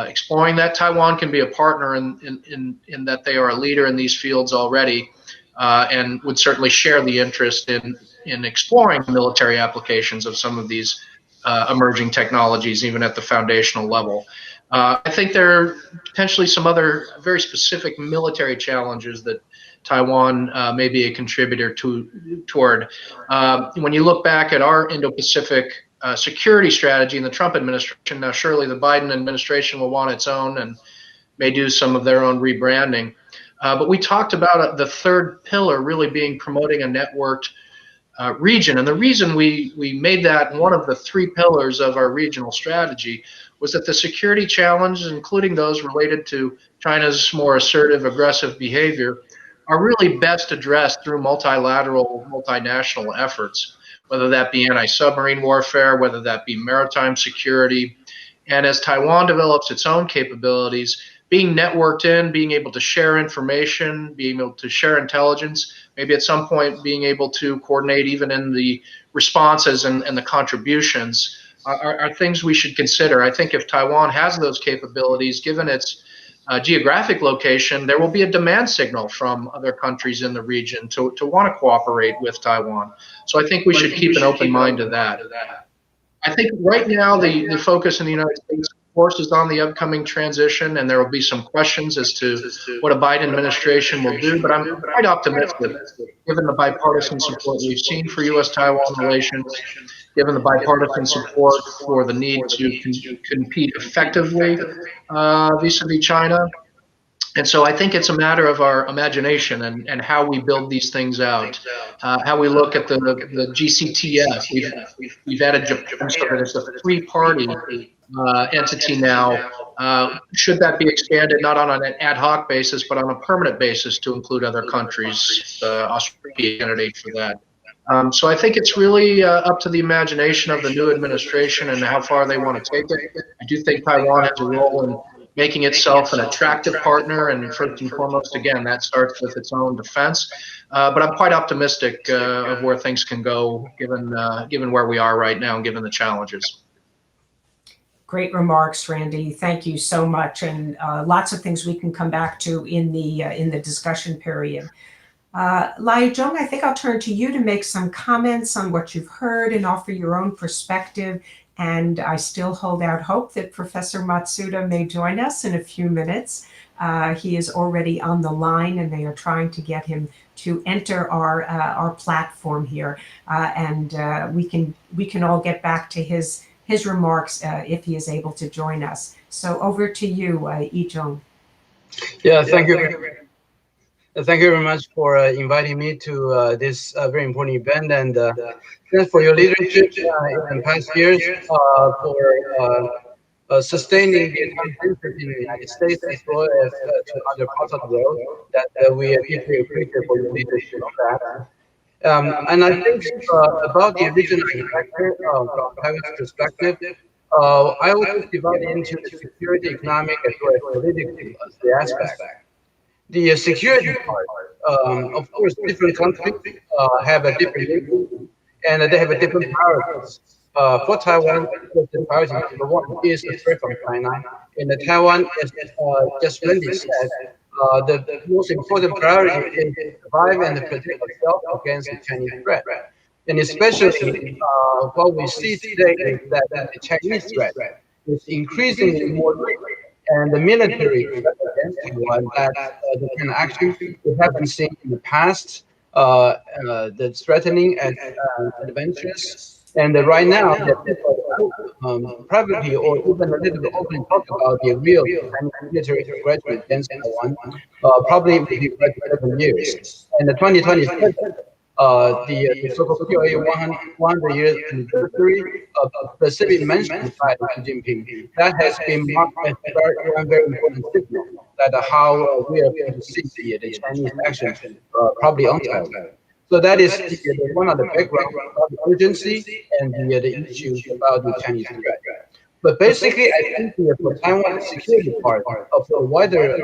exploring that. Taiwan can be a partner in that they are a leader in these fields already, and would certainly share the interest in exploring military applications of some of these emerging technologies, even at the foundational level. I think there are potentially some other very specific military challenges that Taiwan may be a contributor toward. When you look back at our Indo-Pacific security strategy in the Trump administration, now surely the Biden administration will want its own and may do some of their own rebranding. But we talked about the third pillar really being promoting a networked region. And the reason we made that one of the three pillars of our regional strategy was that the security challenges, including those related to China's more assertive, aggressive behavior, are really best addressed through multilateral, multinational efforts, whether that be anti-submarine warfare, whether that be maritime security. And as Taiwan develops its own capabilities, being networked in, being able to share information, being able to share intelligence, maybe at some point being able to coordinate even in the responses and the contributions are things we should consider. I think if Taiwan has those capabilities, given its geographic location, there will be a demand signal from other countries in the region to want to cooperate with Taiwan. So I think we should keep an open mind to that. I think right now the focus in the United States, of course, is on the upcoming transition, and there will be some questions as to what a Biden administration will do, but I'm quite optimistic, given the bipartisan support we've seen for U.S. Taiwan relations, given the bipartisan support for the need to compete effectively vis-a-vis China. And so I think it's a matter of our imagination and how we build these things out, how we look at the GCTF. We've added Japan so that it's a three-party entity now. Should that be expanded not on an ad hoc basis, but on a permanent basis to include other countries? Australia candidate for that. So I think it's really up to the imagination of the new administration and how far they want to take it. I do think Taiwan has a role in making itself an attractive partner, and first and foremost, again, that starts with its own defense. But I'm quite optimistic of where things can go, given where we are right now and given the challenges. Great remarks, Randy. Thank you so much, and lots of things we can come back to in the discussion period. Lai Zhong, I think I'll turn to you to make some comments on what you've heard and offer your own perspective. And I still hold out hope that Professor Matsuda may join us in a few minutes. He is already on the line, and they are trying to get him to enter our platform here, and we can all get back to his remarks if he is able to join us. So over to you, Yi-Zhong. Yeah, thank you. Thank you very much for inviting me to this very important event, and thanks for your leadership in past years for sustaining the attention in the United States as well as to other parts of the world. That we are deeply appreciative for your leadership on that. And I think about the regional architecture from Taiwan's perspective, I would divide it into the security, economic, as well as political aspect. The security part, of course, different countries have a different need, and they have a different priorities. For Taiwan, the priority number one is the threat from China. And Taiwan, as just Randy said, the most important priority is to survive and protect itself against the Chinese threat. And especially what we see today is that the Chinese threat is increasingly more real. And the military against Taiwan, that the kind of action we haven't seen in the past, the threatening and adventures. And right now, privately or even a little bit openly talk about the real military threat against Taiwan, probably will be quite 7 years. And the 2027, the so-called POA 100 years anniversary of specifically mentioned by Xi Jinping, that has been marked as one very important signal that how we are going to see the Chinese action probably on Taiwan. So that is one of the background about the urgency and the issues about the Chinese threat. But basically, I think for Taiwan, the security part of the wider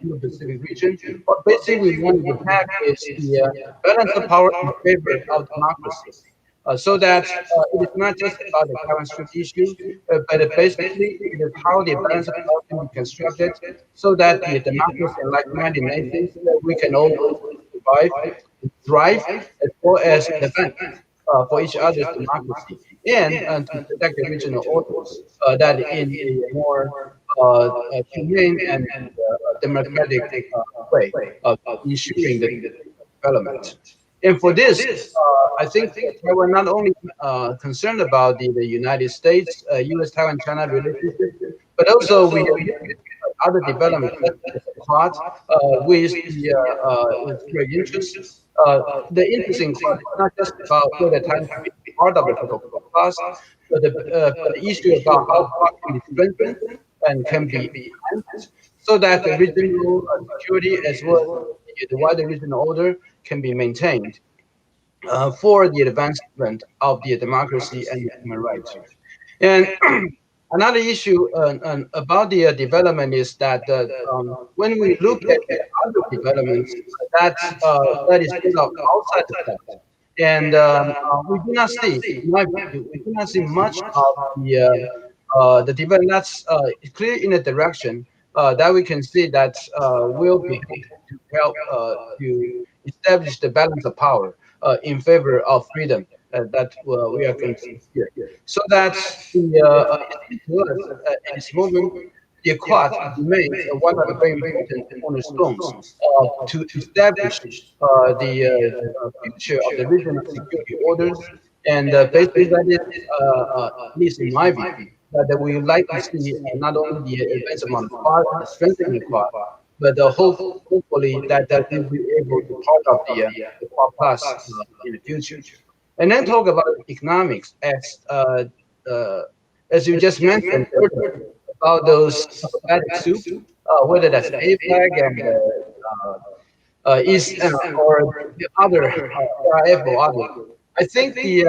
Indo-Pacific region, what basically we want to have is the balance of power in favor of democracy. So that it is not just about the Taiwan Strait issue, but basically it is how the balance of power can be constructed so that the democracy and like-minded nations that we can always survive, thrive, as well as defend for each other's democracy and to protect the regional orders that in a more humane and democratic way of ensuring the development. And for this, I think Taiwan not only concerned about the United States, U.S. Taiwan China relationship, but also we other developments such as Quad with its great interest. The interesting part is not just about whether Taiwan can be part of the Protocol Plus, but the issue about how Quad can be strengthened and can be enhanced so that the regional security as well as the wider regional order can be maintained for the advancement of the democracy and human rights. And another issue about the development is that when we look at the other developments that is sort of outside the fence, and we do not see, in my view, we do not see much of the development that's clear in a direction that we can see that will be to help to establish the balance of power in favor of freedom that we are going to see here. So that to us at this moment, the Quad remains one of the very important cornerstones to establish the future of the regional security orders. And basically, that is, at least in my view, that we would like to see not only the advancement of Quad, the strengthening of Quad, but hopefully that we will be able to part of the Quad Plus in the future. And then talk about economics as you just mentioned earlier about those diplomatic soup, whether that's APEC and East or the other RF or other. I think the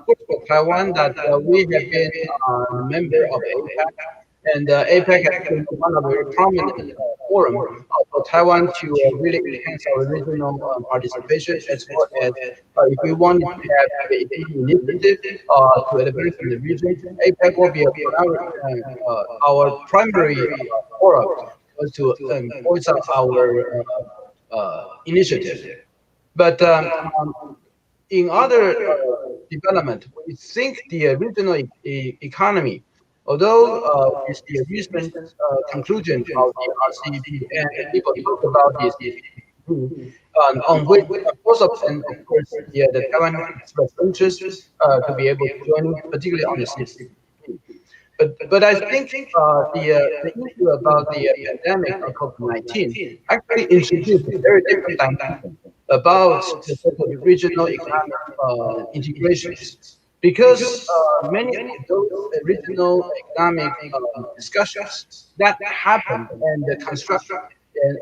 for Taiwan that we have been a member of APEC, and APEC has been one of the very prominent forum for Taiwan to really enhance our regional participation, as well as if we want to have the initiative to advance in the region, APEC will be our primary forum to voice out our initiative. But in other development, we think the regional economy, although it's the recent conclusion of the RCEP, and people talk about this, on which most of them, of course, the Taiwan expressed interest to be able to join, particularly on the CSIS. But I think the issue about the pandemic of COVID-19 actually introduced a very different dynamic about the so-called regional economic integrations. Because many of those regional economic discussions that happened and the construction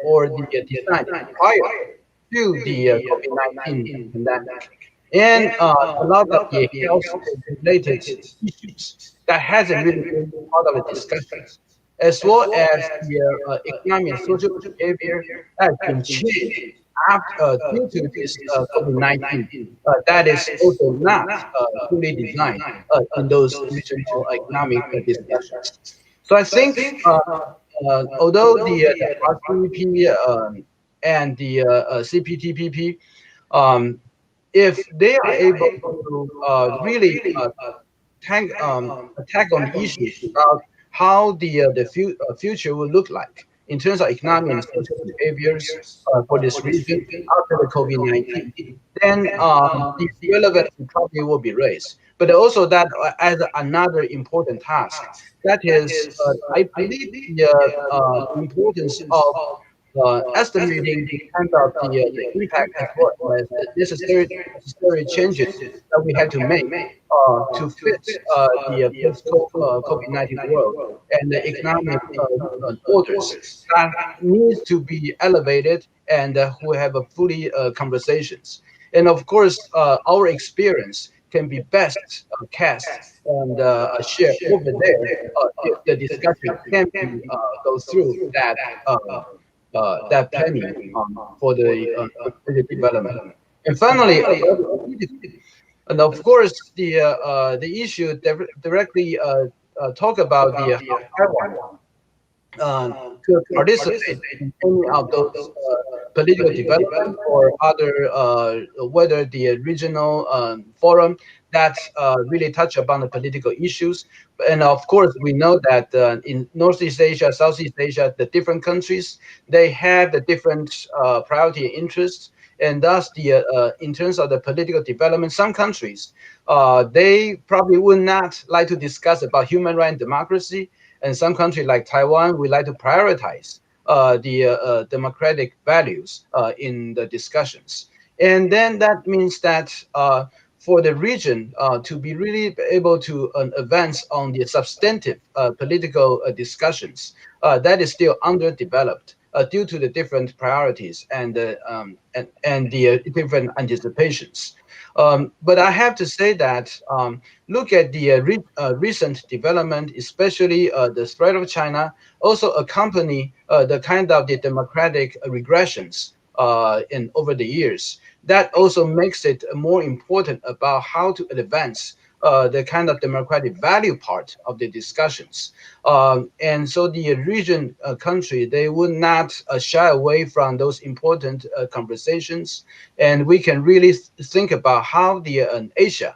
or the design prior to the COVID-19 pandemic, and a lot of the health-related issues that hasn't really been part of the discussions, as well as the economic and social behavior has been changed after due to this COVID-19 that is also not fully designed in those regional economic discussions. So I think although the RCEP and the CPTPP, if they are able to really attack on the issues about how the future will look like in terms of economic and social behaviors for this region after the COVID-19, then the relevance probably will be raised. But also that as another important task, that is, I believe the importance of estimating the kind of the impact as well as the necessary changes that we have to make to fit the post-COVID-19 world and the economic orders that needs to be elevated and who have a fully conversations. And of course, our experience can be best cast and shared over there if the discussion can be go through that planning for the development. And finally, about the activity, and of course, the issue directly talk about the Taiwan to participate in any of those political development or other, whether the regional forum that really touch upon the political issues. And of course, we know that in Northeast Asia, Southeast Asia, the different countries, they have the different priority and interests. And thus, in terms of the political development, some countries, they probably would not like to discuss about human rights and democracy. And some countries like Taiwan, we like to prioritize the democratic values in the discussions. And then that means that for the region to be really able to advance on the substantive political discussions, that is still underdeveloped due to the different priorities and the different anticipations. But I have to say that look at the recent development, especially the threat of China, also accompany the kind of the democratic regressions in over the years. That also makes it more important about how to advance the kind of democratic value part of the discussions. And so the region country, they would not shy away from those important conversations. And we can really think about how the Asia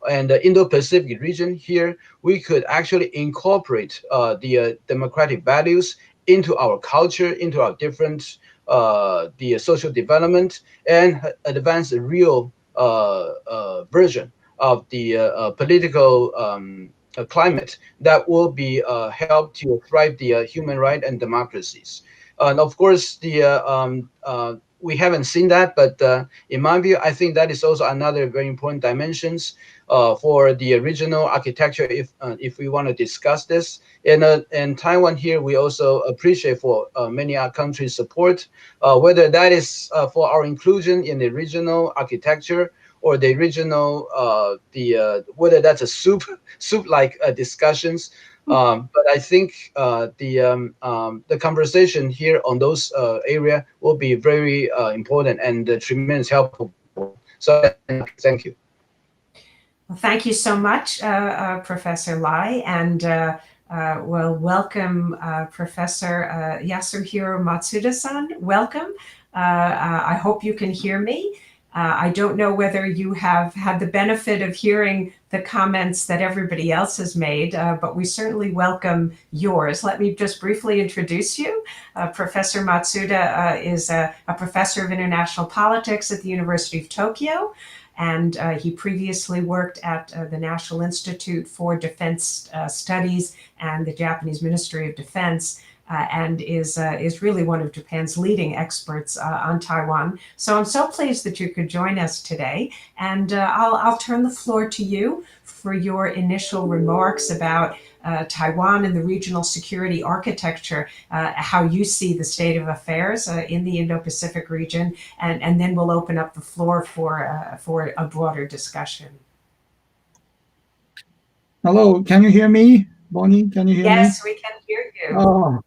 and the Indo-Pacific region here, we could actually incorporate the democratic values into our culture, into our different the social development, and advance a real version of the political climate that will be help to thrive the human rights and democracies. And of course, we haven't seen that, but in my view, I think that is also another very important dimensions for the regional architecture. If we want to discuss this, in Taiwan here, we also appreciate for many countries' support, whether that is for our inclusion in the regional architecture or the regional whether that's a soup-like discussions. But I think the conversation here on those area will be very important and tremendous helpful. So thank you. Well, thank you so much, Professor Lai, and we'll welcome Professor Yasuhiro Matsuda-san. Welcome. I hope you can hear me. I don't know whether you have had the benefit of hearing the comments that everybody else has made, but we certainly welcome yours. Let me just briefly introduce you. Professor Matsuda is a professor of international politics at the University of Tokyo, and he previously worked at the National Institute for Defense Studies and the Japanese Ministry of Defense. And is really one of Japan's leading experts on Taiwan. So I'm so pleased that you could join us today. And I'll turn the floor to you for your initial remarks about Taiwan and the regional security architecture, how you see the state of affairs in the Indo-Pacific region, and then we'll open up the floor for a broader discussion. Hello, can you hear me? Bonnie, can you hear me? Yes, we can hear you. Oh.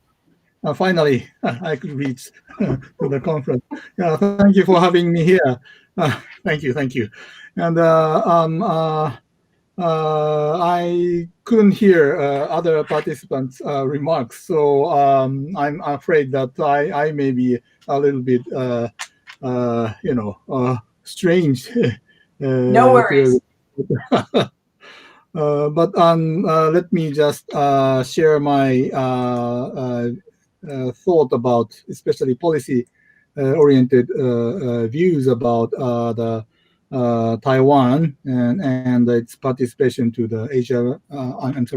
Finally, I could reach to the conference. Thank you for having me here. Thank you. And I couldn't hear other participants' remarks, so I'm afraid that I may be a little bit, strange. No worries. But let me just share my thought about, especially policy-oriented views about the Taiwan and its participation to the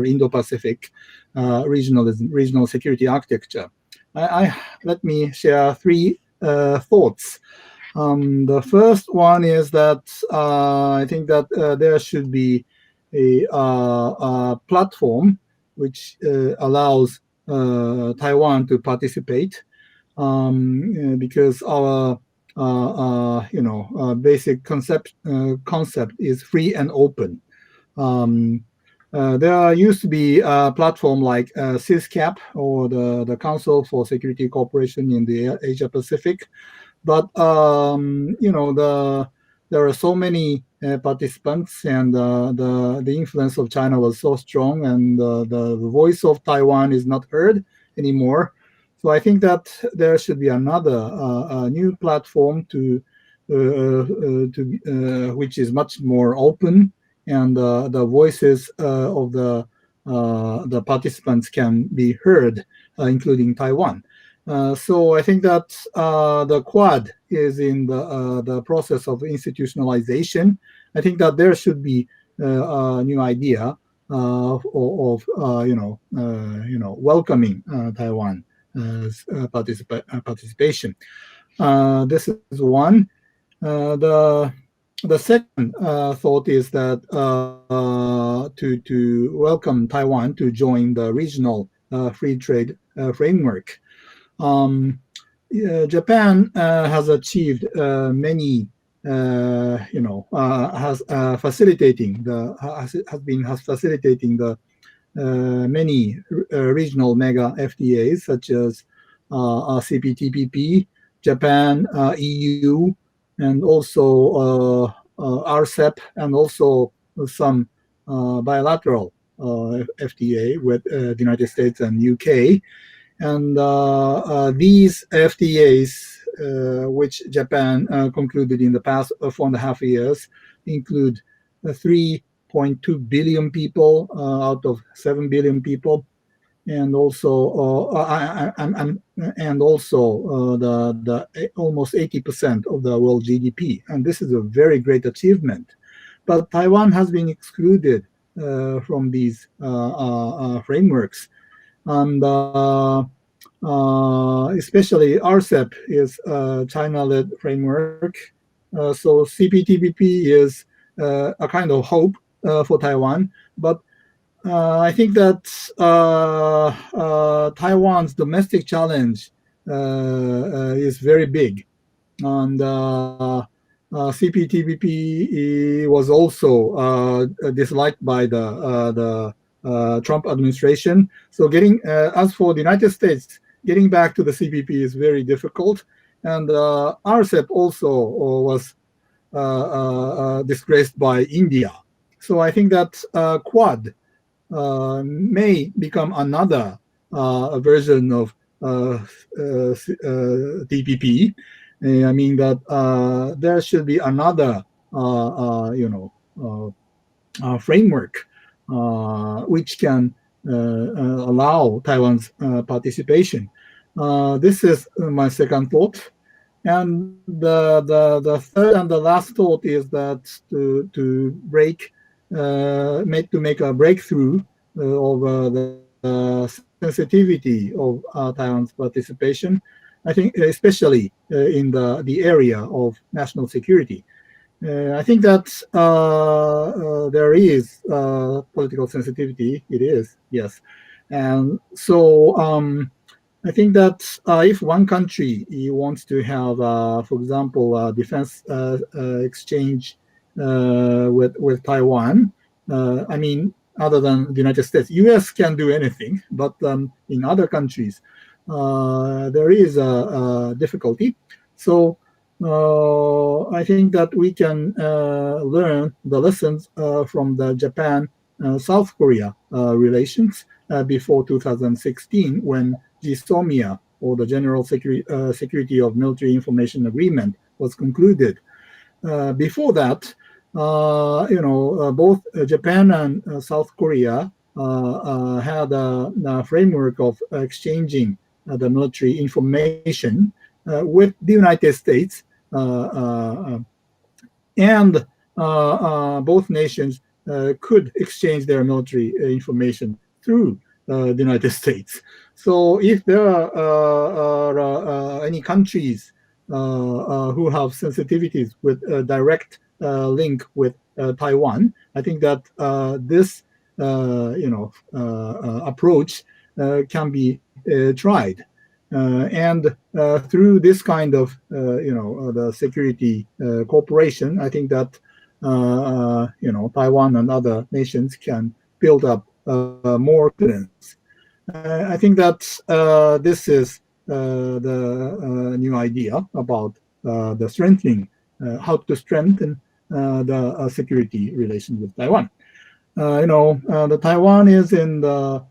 Indo-Pacific regional security architecture. Let me share three thoughts. The first one is that I think that there should be a platform which allows Taiwan to participate, because our basic concept is free and open. There used to be a platform like CSCAP, or the Council for Security Cooperation in the Asia Pacific, but there are so many participants, and the influence of China was so strong, and the voice of Taiwan is not heard anymore. So I think that there should be another new platform which is much more open, and the voices of the participants can be heard, including Taiwan. So I think that the Quad is in the process of institutionalization. I think that there should be a new idea of welcoming Taiwan participation. This is one. The second thought is that to welcome Taiwan to join the regional free trade framework. Japan has achieved many, has facilitating the many regional mega FTAs, such as CPTPP, Japan, EU, and also RCEP, and also some bilateral FTA with the United States and UK. And these FTAs, which Japan concluded in the past 4.5 years, include 3.2 billion people out of 7 billion people, and also the almost 80% of the world GDP. And this is a very great achievement. But Taiwan has been excluded from these frameworks. And especially RCEP is a China-led framework. So CPTPP is a kind of hope for Taiwan. But I think that Taiwan's domestic challenge is very big. And CPTPP was also disliked by the Trump administration. So as for the United States, getting back to the CPP is very difficult. And RCEP also was disgraced by India. So I think that Quad may become another version of TPP. I mean that there should be another, framework which can allow Taiwan's participation. This is my second thought. And the third and the last thought is that to make a breakthrough of the sensitivity of Taiwan's participation, I think especially in the area of national security. I think that there is political sensitivity. It is, yes. And so I think that if one country wants to have, for example, a defense exchange with Taiwan, I mean, other than the United States, U.S. can do anything, but in other countries, there is a difficulty. So I think that we can learn the lessons from the Japan-South Korea relations before 2016, when GSOMIA, or the General Security of Military Information Agreement, was concluded. Before that, both Japan and South Korea had a framework of exchanging the military information with the United States, and both nations could exchange their military information through the United States. So if there are any countries who have sensitivities with a direct link with Taiwan, I think that this approach can be tried. And through this kind of, the security cooperation, I think that, Taiwan and other nations can build up more confidence. I think that this is the new idea about the strengthening, how to strengthen the security relations with Taiwan. The Taiwan is in the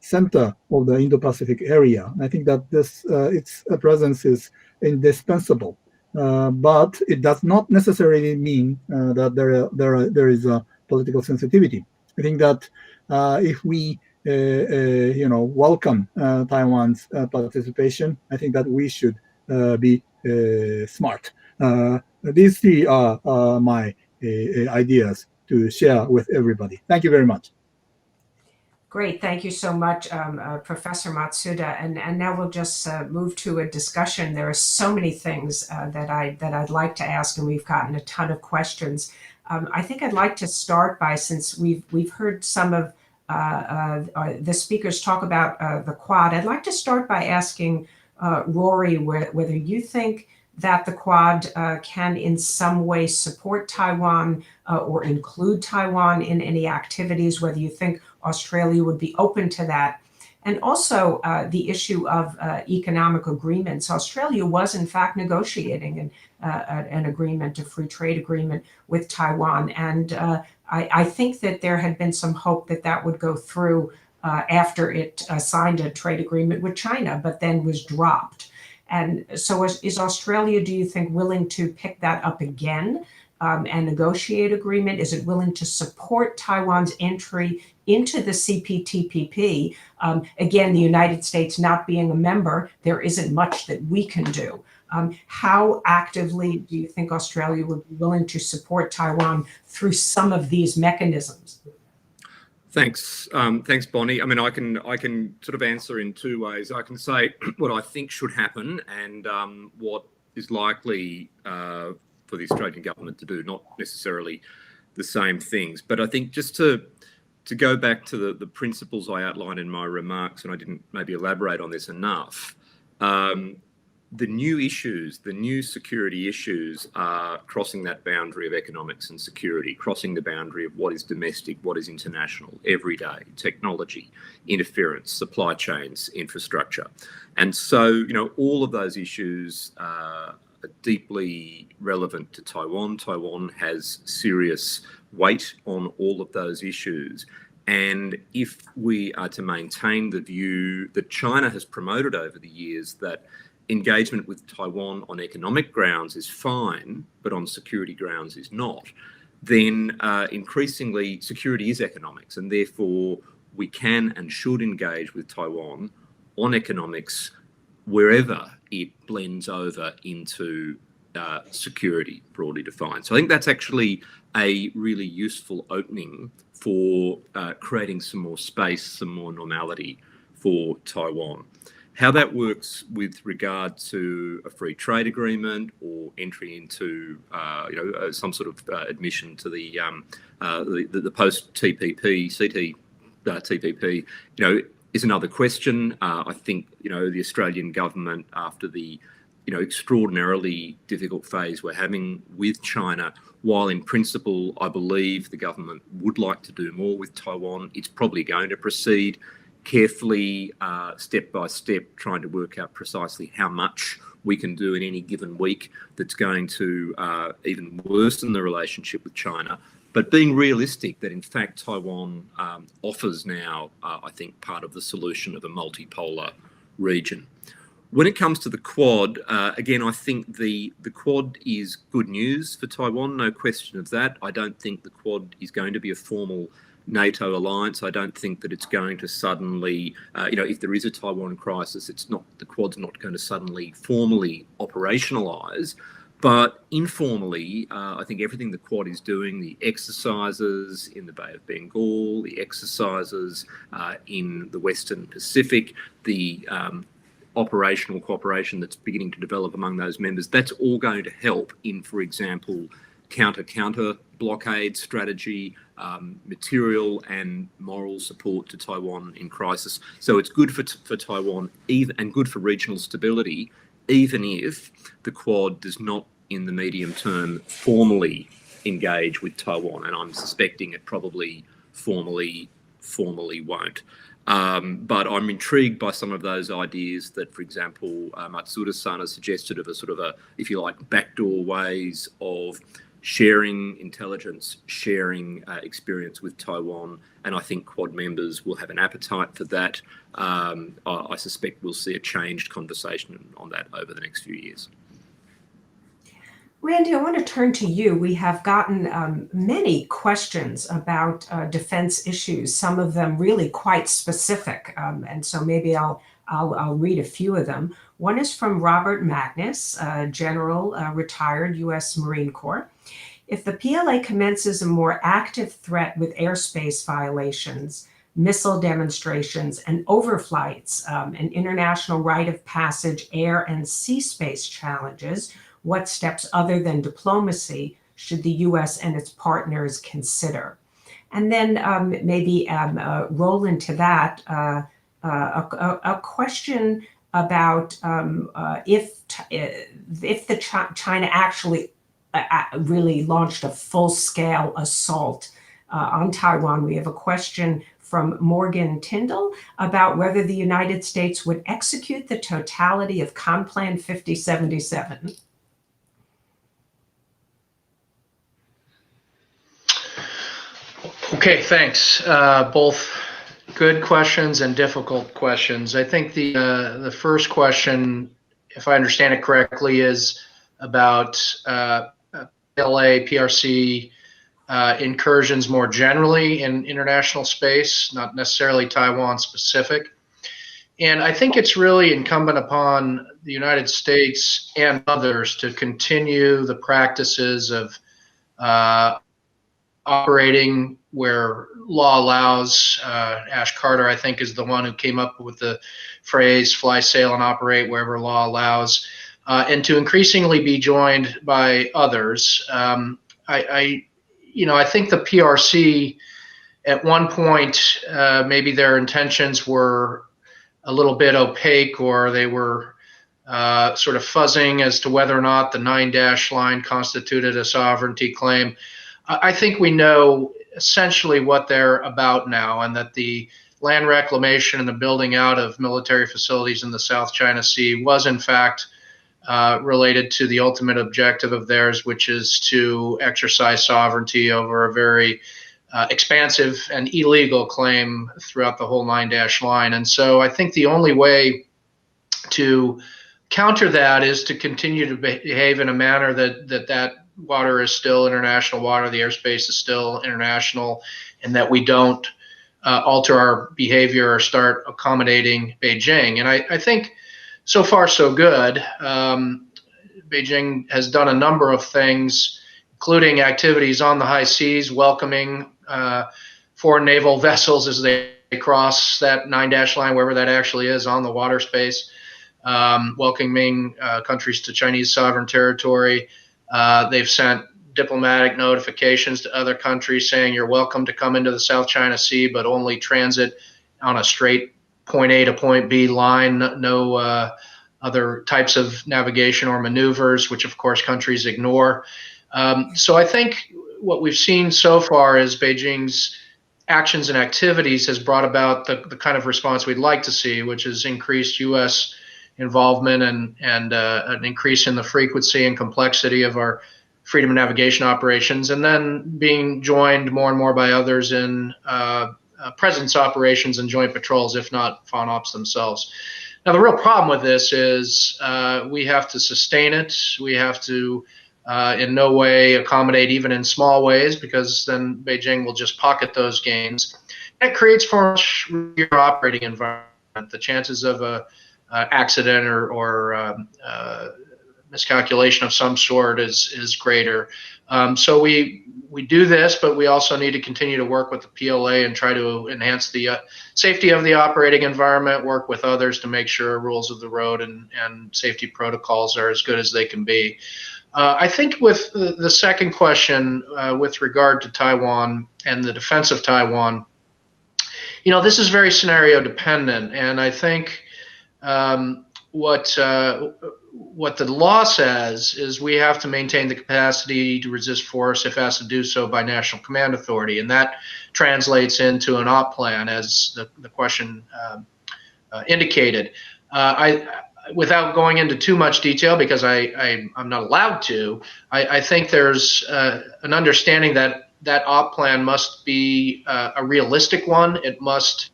center of the Indo-Pacific area. I think that its presence is indispensable, but it does not necessarily mean that there is a political sensitivity. I think that if we welcome Taiwan's participation, I think that we should be smart. These three are my ideas to share with everybody. Thank you very much. Great, thank you so much, Professor Matsuda. And now we'll just move to a discussion. There are so many things that I'd like to ask, and we've gotten a ton of questions. I think I'd like to start by, since we've heard some of the speakers talk about the Quad, I'd like to start by asking Rory whether you think that the Quad can in some way support Taiwan or include Taiwan in any activities, whether you think Australia would be open to that. And also the issue of economic agreements. Australia was in fact negotiating an agreement, a free trade agreement with Taiwan. And I think that there had been some hope that that would go through after it signed a trade agreement with China, but then was dropped. And so is Australia, do you think, willing to pick that up again and negotiate agreement? Is it willing to support Taiwan's entry into the CPTPP? Again, the United States not being a member, there isn't much that we can do. How actively do you think Australia would be willing to support Taiwan through some of these mechanisms? Thanks, Bonnie. I mean, I can sort of answer in two ways. I can say what I think should happen and what is likely for the Australian government to do, not necessarily the same things. But I think just to go back to the principles I outlined in my remarks, and I didn't maybe elaborate on this enough, the new issues, the new security issues are crossing that boundary of economics and security, crossing the boundary of what is domestic, what is international, everyday, technology, interference, supply chains, infrastructure. And so, all of those issues are deeply relevant to Taiwan. Taiwan has serious weight on all of those issues. And if we are to maintain the view that China has promoted over the years that engagement with Taiwan on economic grounds is fine, but on security grounds is not, then increasingly security is economics, and therefore we can and should engage with Taiwan on economics wherever it blends over into security, broadly defined. So I think that's actually a really useful opening for creating some more space, some more normality for Taiwan. How that works with regard to a free trade agreement or entry into, some sort of admission to the post-TPP, TPP, is another question. I think, the Australian government, after the, extraordinarily difficult phase we're having with China, while in principle, I believe the government would like to do more with Taiwan, it's probably going to proceed carefully, step by step, trying to work out precisely how much we can do in any given week that's going to even worsen the relationship with China. But being realistic that in fact Taiwan offers now, I think, part of the solution of a multipolar region. When it comes to the Quad, again, I think the Quad is good news for Taiwan, no question of that. I don't think the Quad is going to be a formal NATO alliance. I don't think that it's going to suddenly, if there is a Taiwan crisis, the Quad's not going to suddenly formally operationalise. But informally, I think everything the Quad is doing, the exercises in the Bay of Bengal, the exercises in the Western Pacific, the operational cooperation that's beginning to develop among those members, that's all going to help in, for example, counter blockade strategy, material and moral support to Taiwan in crisis. So it's good for Taiwan and good for regional stability, even if the Quad does not, in the medium term, formally engage with Taiwan, and I'm suspecting it probably formally won't. But I'm intrigued by some of those ideas that, for example, Matsuda-san has suggested of a sort of a, if you like, backdoor ways of sharing intelligence, sharing experience with Taiwan, and I think Quad members will have an appetite for that. I suspect we'll see a changed conversation on that over the next few years. Randy, I want to turn to you. We have gotten many questions about defense issues, some of them really quite specific. And so maybe I'll read a few of them. One is from Robert Magnus, General, retired U.S. Marine Corps. If the PLA commences a more active threat with airspace violations, missile demonstrations, and overflights, and international right of passage, air and sea space challenges, what steps other than diplomacy should the U.S. and its partners consider? And then maybe roll into that a question about if China actually really launched a full-scale assault on Taiwan. We have a question from Morgan Tyndall about whether the United States would execute the totality of Complan 5077. Okay, thanks. Both good questions and difficult questions. I think the first question, if I understand it correctly, is about PLA, PRC incursions more generally in international space, not necessarily Taiwan specific. And I think it's really incumbent upon the United States and others to continue the practices of operating where law allows. Ash Carter, I think, is the one who came up with the phrase fly, sail, and operate wherever law allows, and to increasingly be joined by others. I think the PRC at one point, maybe their intentions were a little bit opaque, or they were sort of fuzzing as to whether or not the 9-dash line constituted a sovereignty claim. I think we know essentially what they're about now, and that the land reclamation and the building out of military facilities in the South China Sea was in fact related to the ultimate objective of theirs, which is to exercise sovereignty over a very expansive and illegal claim throughout the whole 9-dash line. And so I think the only way to counter that is to continue to behave in a manner that water is still international water, the airspace is still international, and that we don't alter our behavior or start accommodating Beijing. And I think so far so good. Beijing has done a number of things, including activities on the high seas, welcoming foreign naval vessels as they cross that 9-dash line, wherever that actually is on the water space, welcoming countries to Chinese sovereign territory. They've sent diplomatic notifications to other countries saying you're welcome to come into the South China Sea, but only transit on a straight point A to point B line, no other types of navigation or maneuvers, which of course countries ignore. So I think what we've seen so far is Beijing's actions and activities has brought about the kind of response we'd like to see, which is increased U.S. involvement and an increase in the frequency and complexity of our freedom of navigation operations, and then being joined more and more by others in presence operations and joint patrols, if not FONOPs themselves. Now, the real problem with this is we have to sustain it. We have to in no way accommodate even in small ways, because then Beijing will just pocket those gains. That creates for your operating environment. The chances of a accident or miscalculation of some sort is greater. So we do this, but we also need to continue to work with the PLA and try to enhance the safety of the operating environment, work with others to make sure rules of the road and safety protocols are as good as they can be. I think with the second question with regard to Taiwan and the defense of Taiwan, this is very scenario dependent, and I think what the law says is we have to maintain the capacity to resist force if asked to do so by National Command Authority, and that translates into an op plan, as the question indicated. Without going into too much detail, because I'm not allowed to, I think there's an understanding that op plan must be a realistic one. It must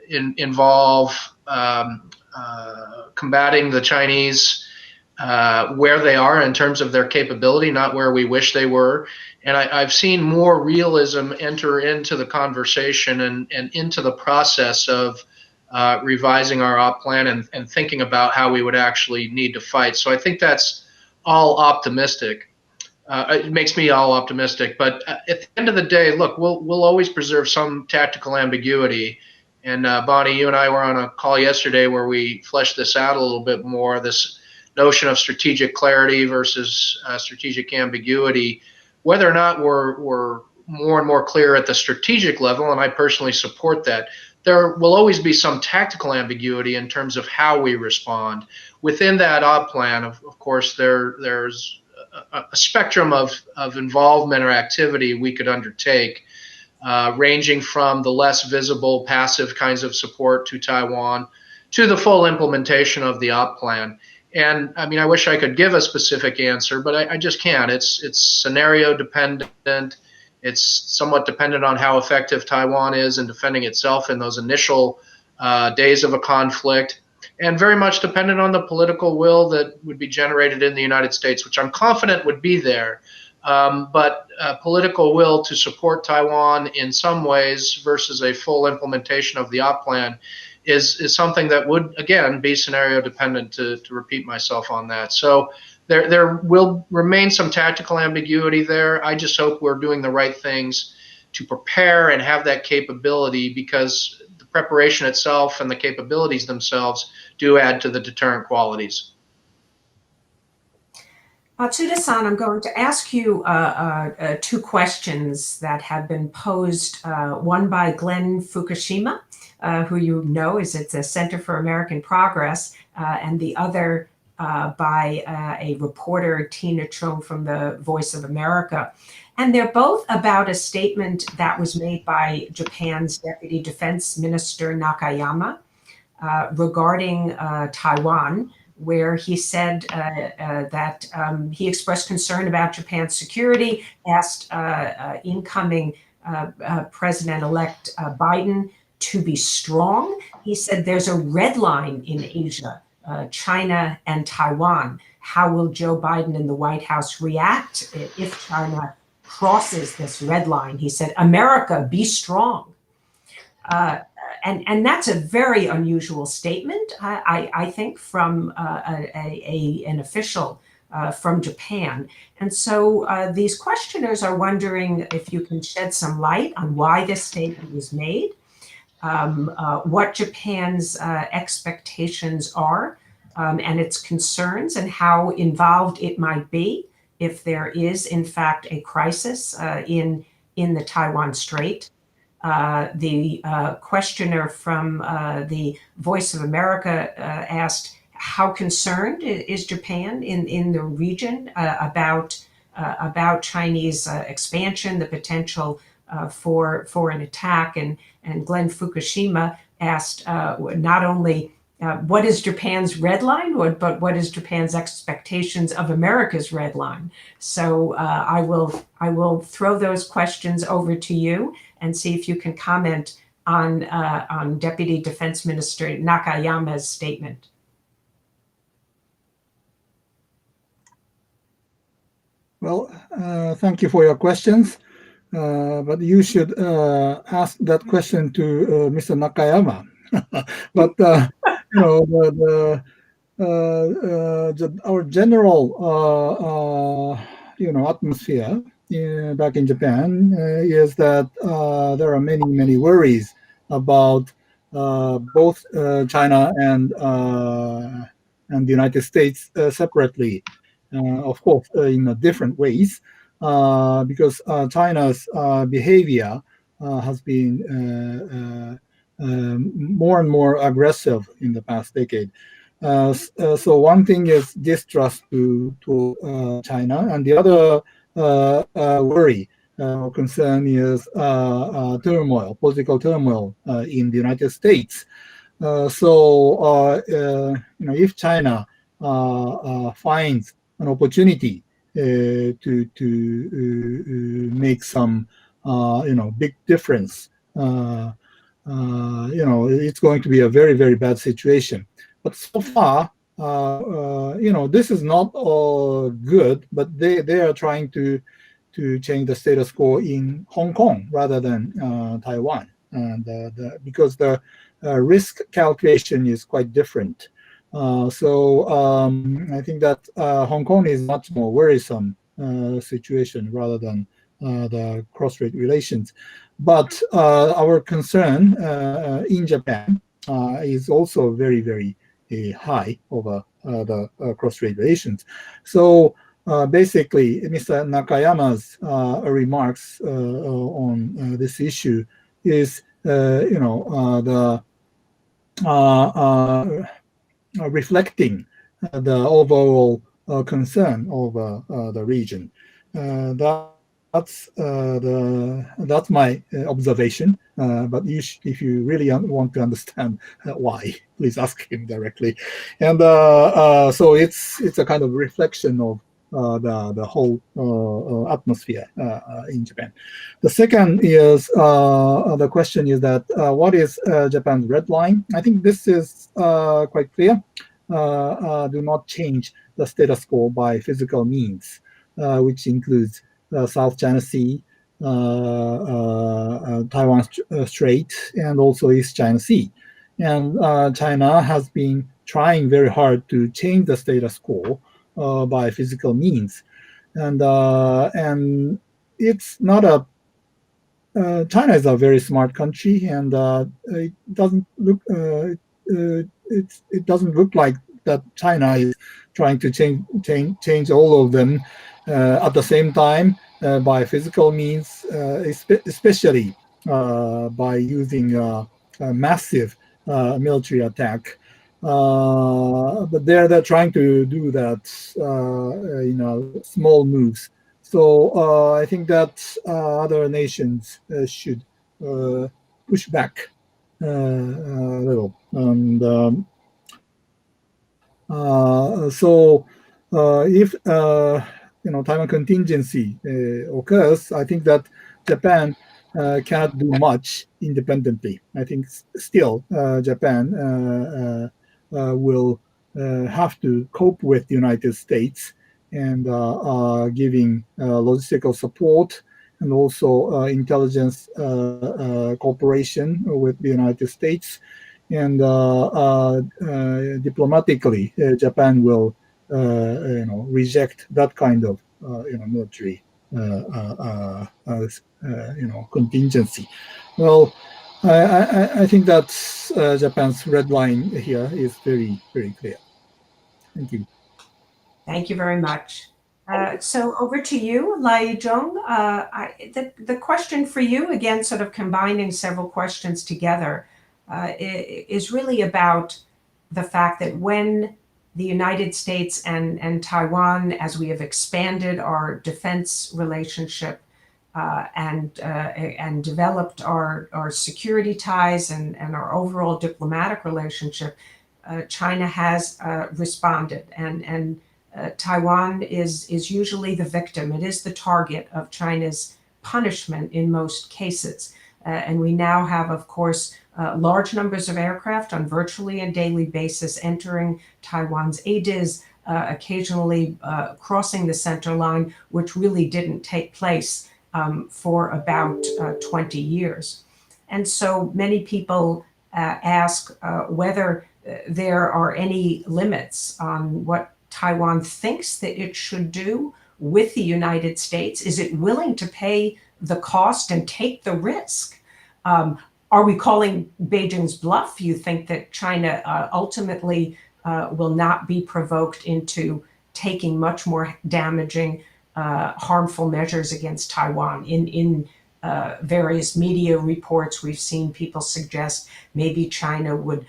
involve combating the Chinese where they are in terms of their capability, not where we wish they were. And I've seen more realism enter into the conversation and into the process of revising our op plan and thinking about how we would actually need to fight. So I think that's all optimistic. It makes me all optimistic. But at the end of the day, look, we'll always preserve some tactical ambiguity. And Bonnie, you and I were on a call yesterday where we fleshed this out a little bit more, this notion of strategic clarity versus strategic ambiguity. Whether or not we're more and more clear at the strategic level, and I personally support that, there will always be some tactical ambiguity in terms of how we respond. Within that op plan, of course, there's a spectrum of involvement or activity we could undertake, ranging from the less visible, passive kinds of support to Taiwan to the full implementation of the op plan. And I mean, I wish I could give a specific answer, but I just can't. It's scenario dependent. It's somewhat dependent on how effective Taiwan is in defending itself in those initial days of a conflict, and very much dependent on the political will that would be generated in the United States, which I'm confident would be there. But political will to support Taiwan in some ways versus a full implementation of the op plan is something that would, again, be scenario dependent, to repeat myself on that. So there will remain some tactical ambiguity there. I just hope we're doing the right things to prepare and have that capability, because the preparation itself and the capabilities themselves do add to the deterrent qualities. Tsuda-san, I'm going to ask you two questions that have been posed, one by Glenn Fukushima, who you know is at the Center for American Progress, and the other by a reporter, Tina Chung from the Voice of America. And they're both about a statement that was made by Japan's Deputy Defense Minister Nakayama regarding Taiwan, where he said that he expressed concern about Japan's security, asked incoming President-elect Biden to be strong. He said there's a red line in Asia, China and Taiwan. How will Joe Biden and the White House react if China crosses this red line? He said, America, be strong. And that's a very unusual statement, I think, from an official from Japan. And so these questioners are wondering if you can shed some light on why this statement was made, what Japan's expectations are, and its concerns, and how involved it might be if there is, in fact, a crisis in the Taiwan Strait. The questioner from the Voice of America asked, how concerned is Japan in the region about Chinese expansion, the potential for an attack? And Glenn Fukushima asked not only what is Japan's red line, but what is Japan's expectations of America's red line? So I will throw those questions over to you and see if you can comment on Deputy Defense Minister Nakayama's statement. Well, thank you for your questions, but you should ask that question to Mr. Nakayama. But our general atmosphere back in Japan is that there are many worries about both China and the United States separately. of course, in different ways, because China's behavior has been more and more aggressive in the past decade. So one thing is distrust to China, and the other worry or concern is turmoil, political turmoil in the United States. If China finds an opportunity to make some big difference, it's going to be a very, very bad situation. But so far, this is not good. But they are trying to change the status quo in Hong Kong rather than Taiwan, and because the risk calculation is quite different. I think that Hong Kong is much more worrisome situation rather than the cross-strait relations. But our concern in Japan is also very, very high over the cross-strait relations. So basically, Mr. Nakayama's remarks on this issue is, reflecting the overall concern over the region. That's my observation. But if you really want to understand why, please ask him directly. And so it's a kind of reflection of the whole atmosphere in Japan. The second is the question is that what is Japan's red line? I think this is quite clear. Do not change the status quo by physical means, which includes South China Sea, Taiwan Strait, and also East China Sea. And China has been trying very hard to change the status quo by physical means, and it's not a. China is a very smart country, and it doesn't look. It doesn't look like that China is trying to change all of them at the same time by physical means, especially by using a massive military attack. But they're trying to do that small moves. So I think that other nations should push back a little. And if Taiwan contingency occurs, I think that Japan cannot do much independently. I think still Japan will have to cope with the United States and giving logistical support and also intelligence cooperation with the United States. And diplomatically, Japan will reject that kind of military contingency. Well, I think that Japan's red line here is very, very clear. Thank you. Thank you very much. So over to you, Lai Zhong. The question for you, again, sort of combining several questions together, is really about the fact that when the United States and Taiwan, as we have expanded our defense relationship and developed our security ties and our overall diplomatic relationship, China has responded, and Taiwan is usually the victim. It is the target of China's punishment in most cases. And we now have, of course, large numbers of aircraft on virtually a daily basis entering Taiwan's ADIZ, occasionally crossing the center line, which really didn't take place for about 20 years. And so many people ask whether there are any limits on what Taiwan thinks that it should do with the United States. Is it willing to pay the cost and take the risk? Are we calling Beijing's bluff? You think that China ultimately will not be provoked into taking much more damaging, harmful measures against Taiwan. In various media reports, we've seen people suggest maybe China would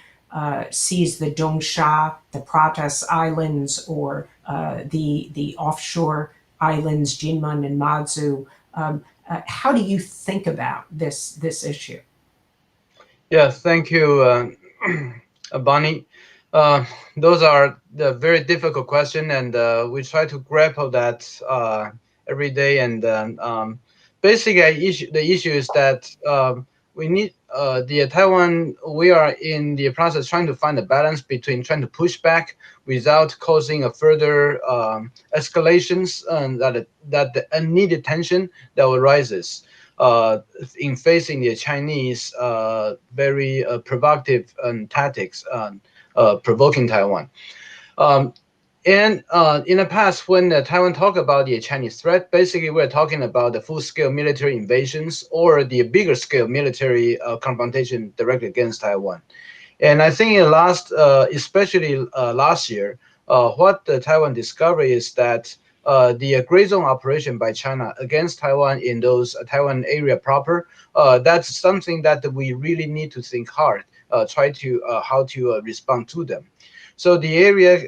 seize the Dongsha, the Pratas Islands, or the offshore islands, Jinmen and Matsu. How do you think about this issue? Yes, thank you, Bonnie. Those are the very difficult question, and we try to grapple that every day. And basically, the issue is that we need the Taiwan. We are in the process trying to find a balance between trying to push back without causing a further escalations and that the unneeded tension that arises in facing the Chinese very provocative tactics provoking Taiwan. And in the past, when Taiwan talked about the Chinese threat, basically we're talking about the full-scale military invasions or the bigger-scale military confrontation directly against Taiwan. And I think in last, especially last year, what the Taiwan discovered is that the gray zone operation by China against Taiwan in those Taiwan area proper, that's something that we really need to think hard, try to how to respond to them. So the area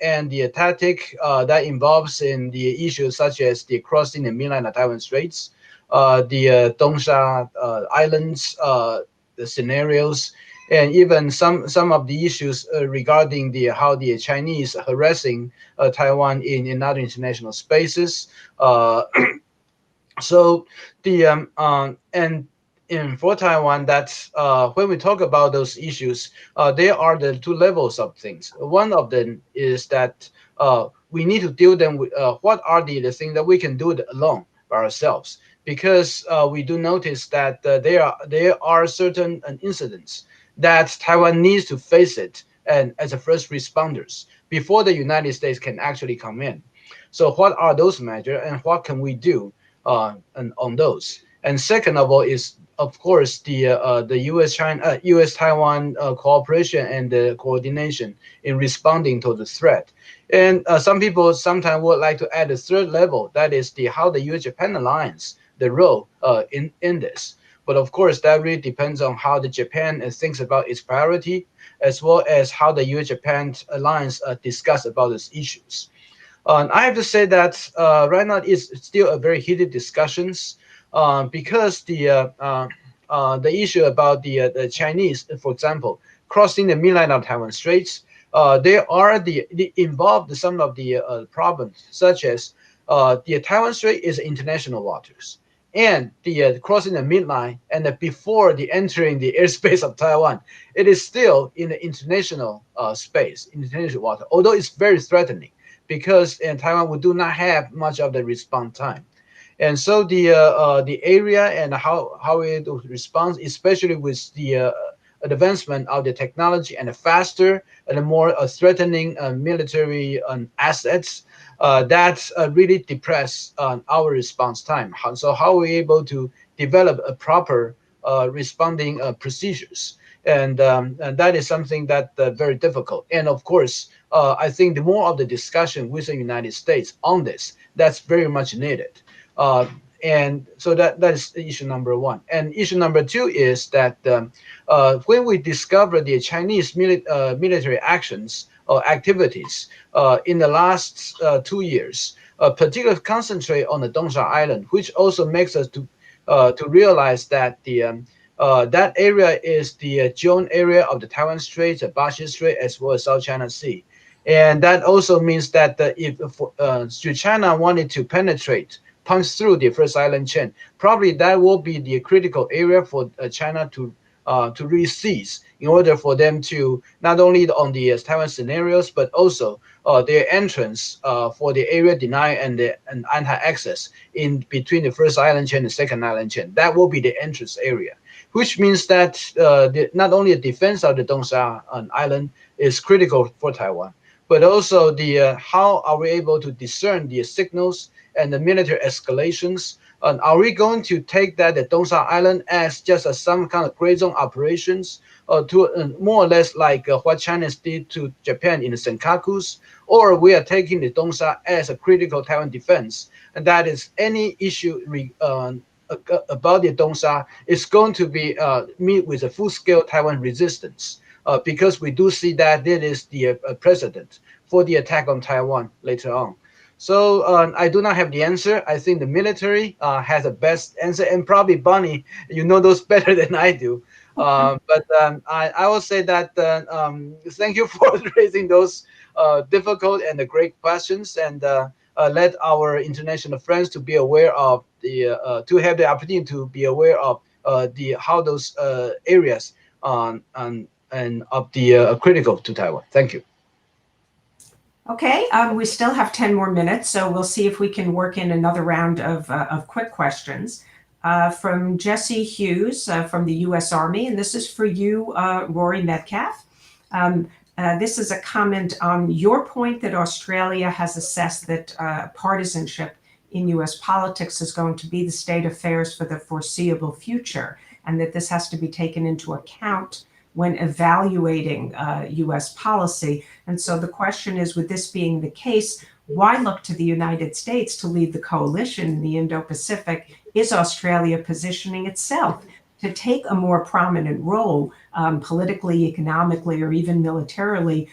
and the tactic that involves in the issues such as the crossing the mainland of Taiwan Straits, the Dongsha Islands, the scenarios, and even some of the issues regarding the how the Chinese harassing Taiwan in other international spaces. So the and for Taiwan, that's when we talk about those issues, there are the two levels of things. One of them is that we need to deal them with what are the things that we can do alone by ourselves, because we do notice that there are certain incidents that Taiwan needs to face it and as a first responders before the United States can actually come in. So what are those measures and what can we do on those? And second of all is, of course, the U.S. Taiwan cooperation and the coordination in responding to the threat. And some people sometimes would like to add a third level, that is how the U.S. Japan alliance, the role in this. But of course, that really depends on how the Japan thinks about its priority, as well as how the U.S. Japan alliance discuss about these issues. I have to say that right now it's still a very heated discussions because the issue about the Chinese, for example, crossing the mainland of Taiwan Straits, there are the involved some of the problems, such as the Taiwan Strait is international waters, and the crossing the midline and before the entering the airspace of Taiwan, it is still in the international space, international water, although it's very threatening because in Taiwan we do not have much of the response time. And so the area and how it responds, especially with the advancement of the technology and the faster and the more threatening military assets, that really depress our response time. So how are we able to develop a proper responding procedures? And that is something that very difficult. And of course, I think the more of the discussion with the United States on this, that's very much needed. And so that is issue number one. And issue number two is that when we discover the Chinese military actions or activities in the last 2 years, particularly concentrate on the Dongsha Island, which also makes us to realize that that area is the zone area of the Taiwan Strait, the Bashi Strait, as well as South China Sea. And that also means that if China wanted to punch through the first island chain, probably that will be the critical area for China to really seize in order for them to not only on the Taiwan scenarios, but also their entrance for the area denial and anti-access in between the first island chain and the second island chain. That will be the entrance area, which means that not only the defense of the Dongsha Island is critical for Taiwan, but also the how are we able to discern the signals and the military escalations. Are we going to take that the Dongsa Island as just some kind of gray zone operations, to more or less like what China did to Japan in the Senkakus, or we are taking the Dongsa as a critical Taiwan defense, and that is any issue about the Dongsa is going to be meet with a full-scale Taiwan resistance, because we do see that it is the precedent for the attack on Taiwan later on. So I do not have the answer. I think the military has the best answer, and probably Bonnie, you know those better than I do. But I will say that thank you for raising those difficult and great questions, and let our international friends to be aware of the to have the opportunity to be aware of how those areas and of the critical to Taiwan. Thank you. Okay, we still have 10 more minutes, so we'll see if we can work in another round of quick questions. From Jesse Hughes from the U.S. Army, and this is for you, Rory Metcalf. This is a comment on your point that Australia has assessed that partisanship in U.S. politics is going to be the state affairs for the foreseeable future, and that this has to be taken into account when evaluating U.S. policy. And so the question is, with this being the case, why look to the United States to lead the coalition in the Indo-Pacific? Is Australia positioning itself to take a more prominent role politically, economically, or even militarily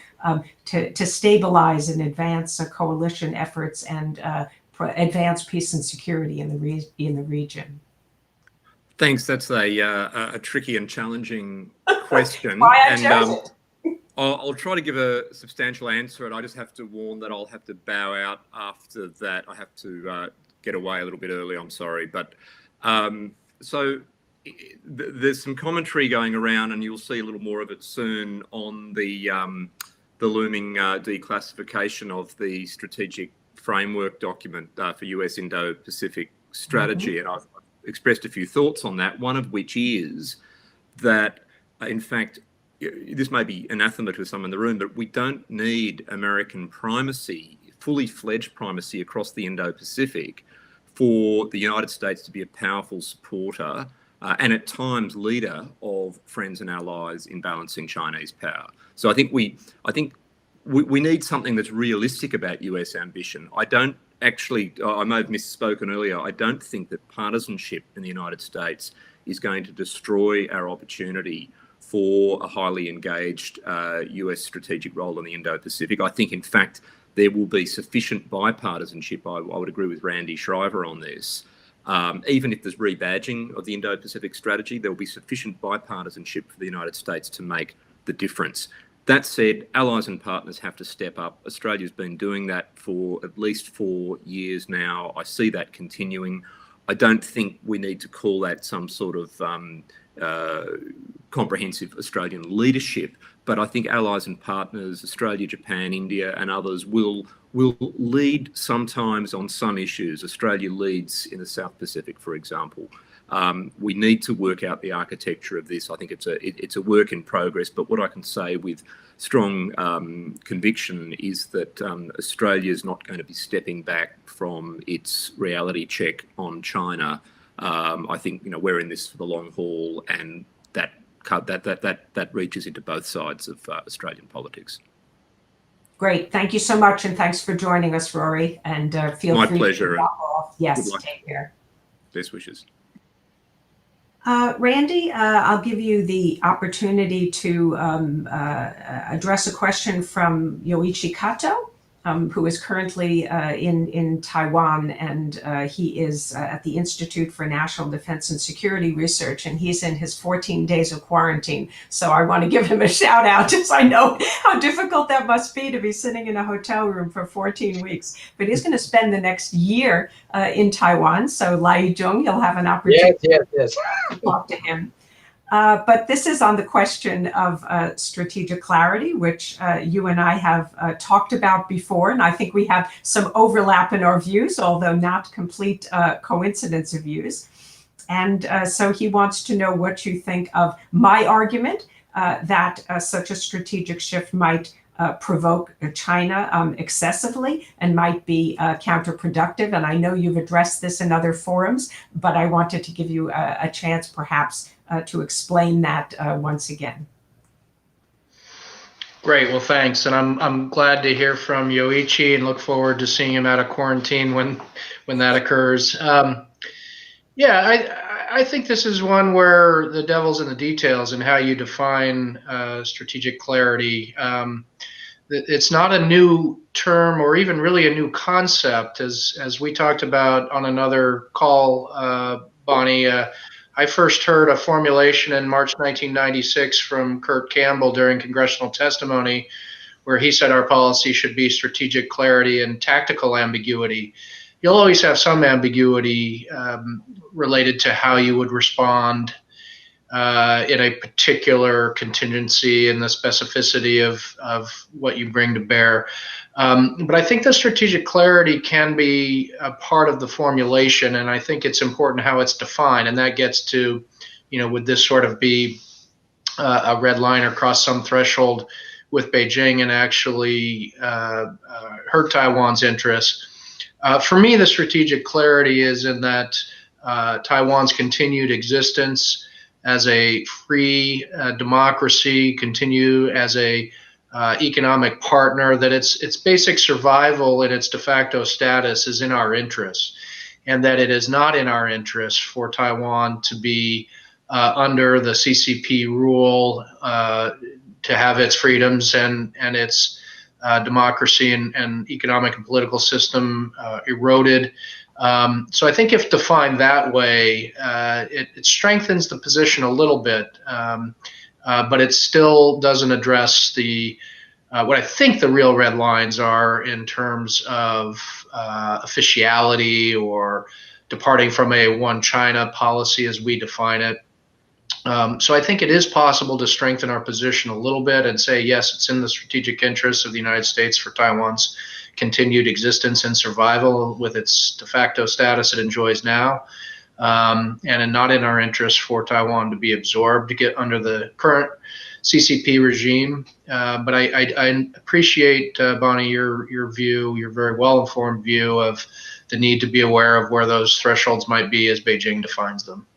to stabilize and advance coalition efforts and advance peace and security in the region? Thanks. That's a tricky and challenging question. Why I chose it. I'll try to give a substantial answer, and I just have to warn that I'll have to bow out after that. I have to get away a little bit early. I'm sorry, but so there's some commentary going around, and you'll see a little more of it soon on the looming declassification of the strategic framework document for U.S. Indo-Pacific strategy, and I've expressed a few thoughts on that. One of which is that, in fact, this may be anathema to some in the room, but we don't need American primacy, fully fledged primacy across the Indo-Pacific for the United States to be a powerful supporter and at times leader of friends and allies in balancing Chinese power. So I think we need something that's realistic about US ambition. I don't actually, I may have misspoken earlier, I don't think that partisanship in the United States is going to destroy our opportunity for a highly engaged US strategic role in the Indo-Pacific. I think, in fact, there will be sufficient bipartisanship. I would agree with Randy Shriver on this. Even if there's rebadging of the Indo-Pacific strategy, there will be sufficient bipartisanship for the United States to make the difference. That said, allies and partners have to step up. Australia's been doing that for at least 4 years now. I see that continuing. I don't think we need to call that some sort of comprehensive Australian leadership, but I think allies and partners, Australia, Japan, India, and others will lead sometimes on some issues. Australia leads in the South Pacific, for example. We need to work out the architecture of this. I think it's a work in progress, but what I can say with strong conviction is that Australia is not going to be stepping back from its reality check on China. I think we're in this for the long haul, and that reaches into both sides of Australian politics. Great, thank you so much, and thanks for joining us, Rory. And feel free. My pleasure. To off. Yes, take care. Best wishes. Randy, I'll give you the opportunity to address a question from Yoichi Kato, who is currently in Taiwan, and he is at the Institute for National Defense and Security Research, and he's in his 14 days of quarantine. So I want to give him a shout out, as I know how difficult that must be to be sitting in a hotel room for 14 weeks. But he's going to spend the next year in Taiwan. So Lai Jung, you'll have an opportunity yes. to talk to him. But this is on the question of strategic clarity, which you and I have talked about before. And I think we have some overlap in our views, although not complete coincidence of views. And so he wants to know what you think of my argument that such a strategic shift might provoke China excessively and might be counterproductive. And I know you've addressed this in other forums, but I wanted to give you a chance perhaps to explain that once again. Great. Well, thanks. And I'm glad to hear from Yoichi and look forward to seeing him out of quarantine when that occurs. I think this is one where the devil's in the details and how you define strategic clarity. It's not a new term or even really a new concept, as we talked about on another call, Bonnie. I first heard a formulation in March 1996 from Kurt Campbell during congressional testimony, where he said our policy should be strategic clarity and tactical ambiguity. You'll always have some ambiguity related to how you would respond in a particular contingency and the specificity of what you bring to bear. But I think the strategic clarity can be a part of the formulation, and I think it's important how it's defined. And that gets to, would this sort of be a red line or cross some threshold with Beijing and actually hurt Taiwan's interests? For me, the strategic clarity is in that Taiwan's continued existence as a free democracy, continue as a economic partner, that its basic survival and its de facto status is in our interests, and that it is not in our interest for Taiwan to be under the CCP rule, to have its freedoms and its democracy and economic and political system eroded. So I think if defined that way, it strengthens the position a little bit, but it still doesn't address what I think the real red lines are in terms of officiality or departing from a one China policy as we define it. So I think it is possible to strengthen our position a little bit and say, yes, it's in the strategic interests of the United States for Taiwan's continued existence and survival with its de facto status it enjoys now, and not in our interest for Taiwan to be absorbed to get under the current CCP regime. But I appreciate, Bonnie, your view, your very well-informed view of the need to be aware of where those thresholds might be as Beijing defines them.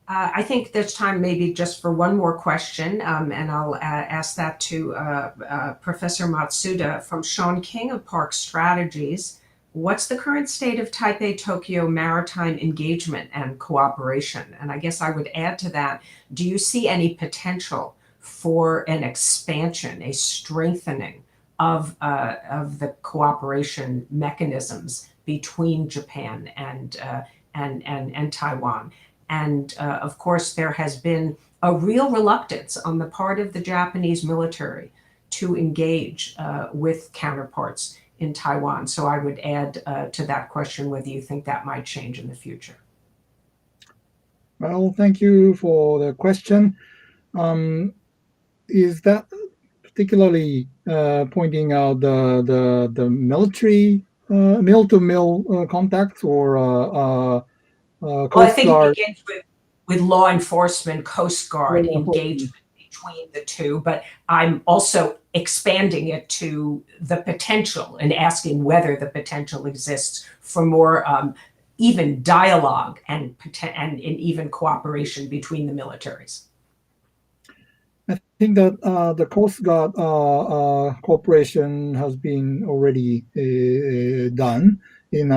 I think there's time maybe just for one more question, and I'll ask that to Professor Matsuda. From Sean King of Park Strategies. What's the current state of Taipei-Tokyo maritime engagement and cooperation? And I guess I would add to that, do you see any potential for an expansion, a strengthening of the cooperation mechanisms between Japan and Taiwan? And of course, there has been a real reluctance on the part of the Japanese military to engage with counterparts in Taiwan. So I would add to that question whether you think that might change in the future. Well, thank you for the question. Is that particularly pointing out the military mill-to-mill contacts or Well, I think Guard? it begins with law enforcement, Coast Guard engagement between the two, but I'm also expanding it to the potential and asking whether the potential exists for more even dialogue and even cooperation between the militaries. I think that the Coast Guard cooperation has been already done in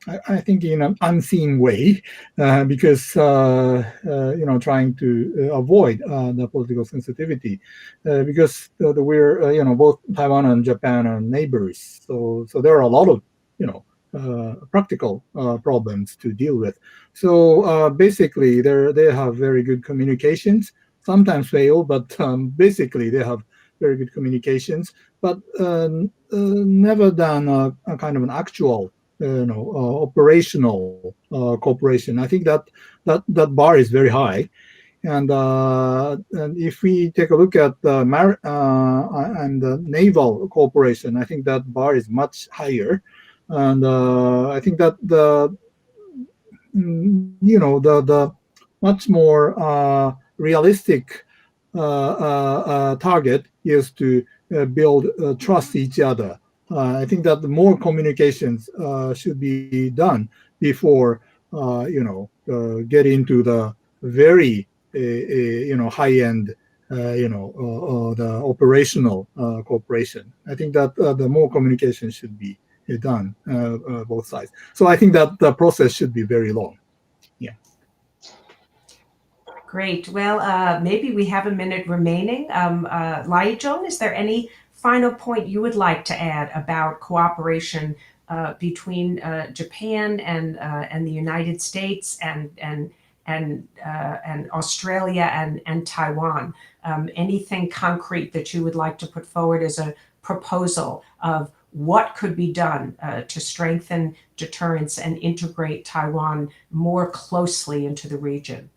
I think in an unseen way, because trying to avoid the political sensitivity, because we're both Taiwan and Japan are neighbors, so there are a lot of practical problems to deal with. So basically, they have very good communications. Sometimes fail, but basically they have very good communications, but never done a kind of an actual operational cooperation. I think that bar is very high, and if we take a look at the and the naval cooperation, I think that bar is much higher, and I think that the much more realistic target is to build trust each other. I think that more communications should be done before get into the very high end the operational cooperation. I think that the more communication should be done both sides. So I think that the process should be very long. Yeah. Great. Well, maybe we have a minute remaining. Lai Jong, is there any final point you would like to add about cooperation between Japan and the United States and Australia and Taiwan? Anything concrete that you would like to put forward as a proposal of what could be done to strengthen deterrence and integrate Taiwan more closely into the region?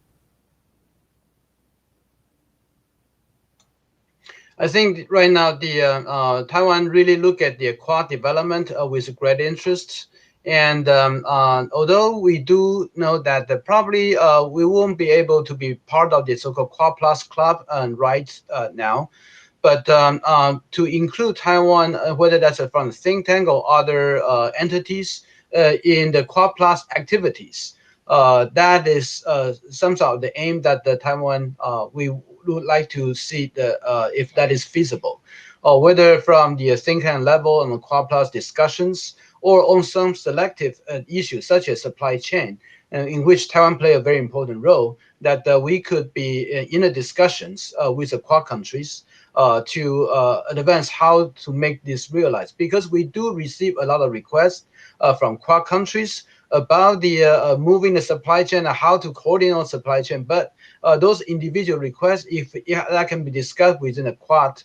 I think right now the Taiwan really look at the Quad development with great interest. And although we do know that probably we won't be able to be part of the so-called Quad Plus Club right now, but to include Taiwan, whether that's from the think tank or other entities in the Quad Plus activities, that is some sort of the aim that the Taiwan we would like to see if that is feasible, or whether from the think tank level on the Quad Plus discussions or on some selective issues such as supply chain, in which Taiwan play a very important role, that we could be in the discussions with the Quad countries to advance how to make this realized. Because we do receive a lot of requests from Quad countries about the moving the supply chain and how to coordinate supply chain. But those individual requests, if that can be discussed within a Quad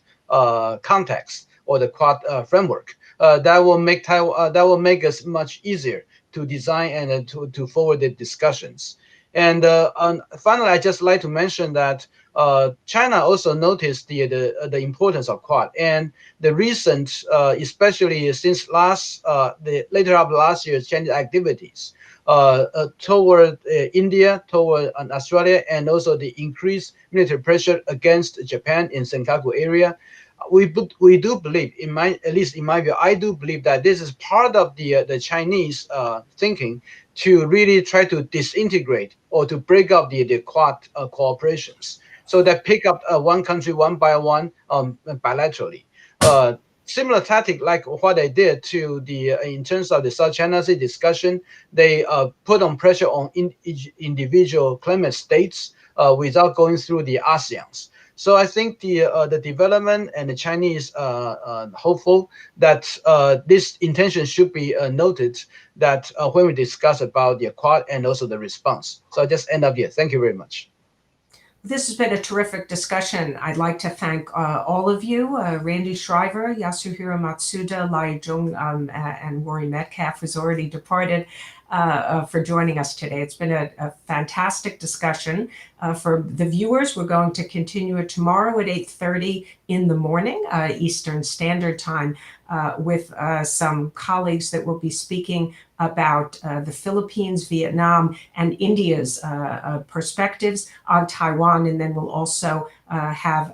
context or the Quad framework, that will make that will make us much easier to design and to forward the discussions. And finally, I just like to mention that China also noticed the importance of Quad, and the recent, especially since the later of last year's Chinese activities toward India, toward Australia, and also the increased military pressure against Japan in Senkaku area. We do believe, at least in my view, I do believe that this is part of the Chinese thinking to really try to disintegrate or to break up the Quad cooperations, so that pick up one country one by one bilaterally. Similar tactic like what they did to in terms of the South China Sea discussion, they put on pressure on individual claimant states without going through the ASEANs. So I think the development and the Chinese hopeful that this intention should be noted, that when we discuss about the Quad and also the response. So I just end up here. Thank you very much. This has been a terrific discussion. I'd like to thank all of you, Randy Shriver, Yasuhiro Matsuda, Lai Jung, and Rory Metcalf, who's already departed, for joining us today. It's been a fantastic discussion. For the viewers, we're going to continue it tomorrow at 8:30 in the morning, Eastern Standard Time, with some colleagues that will be speaking about the Philippines, Vietnam, and India's perspectives on Taiwan. And then we'll also have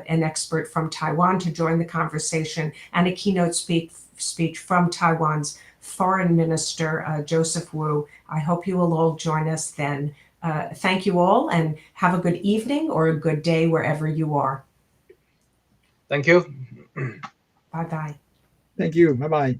an expert from Taiwan to join the conversation, and a keynote speech from Taiwan's Foreign Minister, Joseph Wu. I hope you will all join us then. Thank you all, and have a good evening or a good day wherever you are. Thank you. Bye-bye. Thank you. Bye-bye.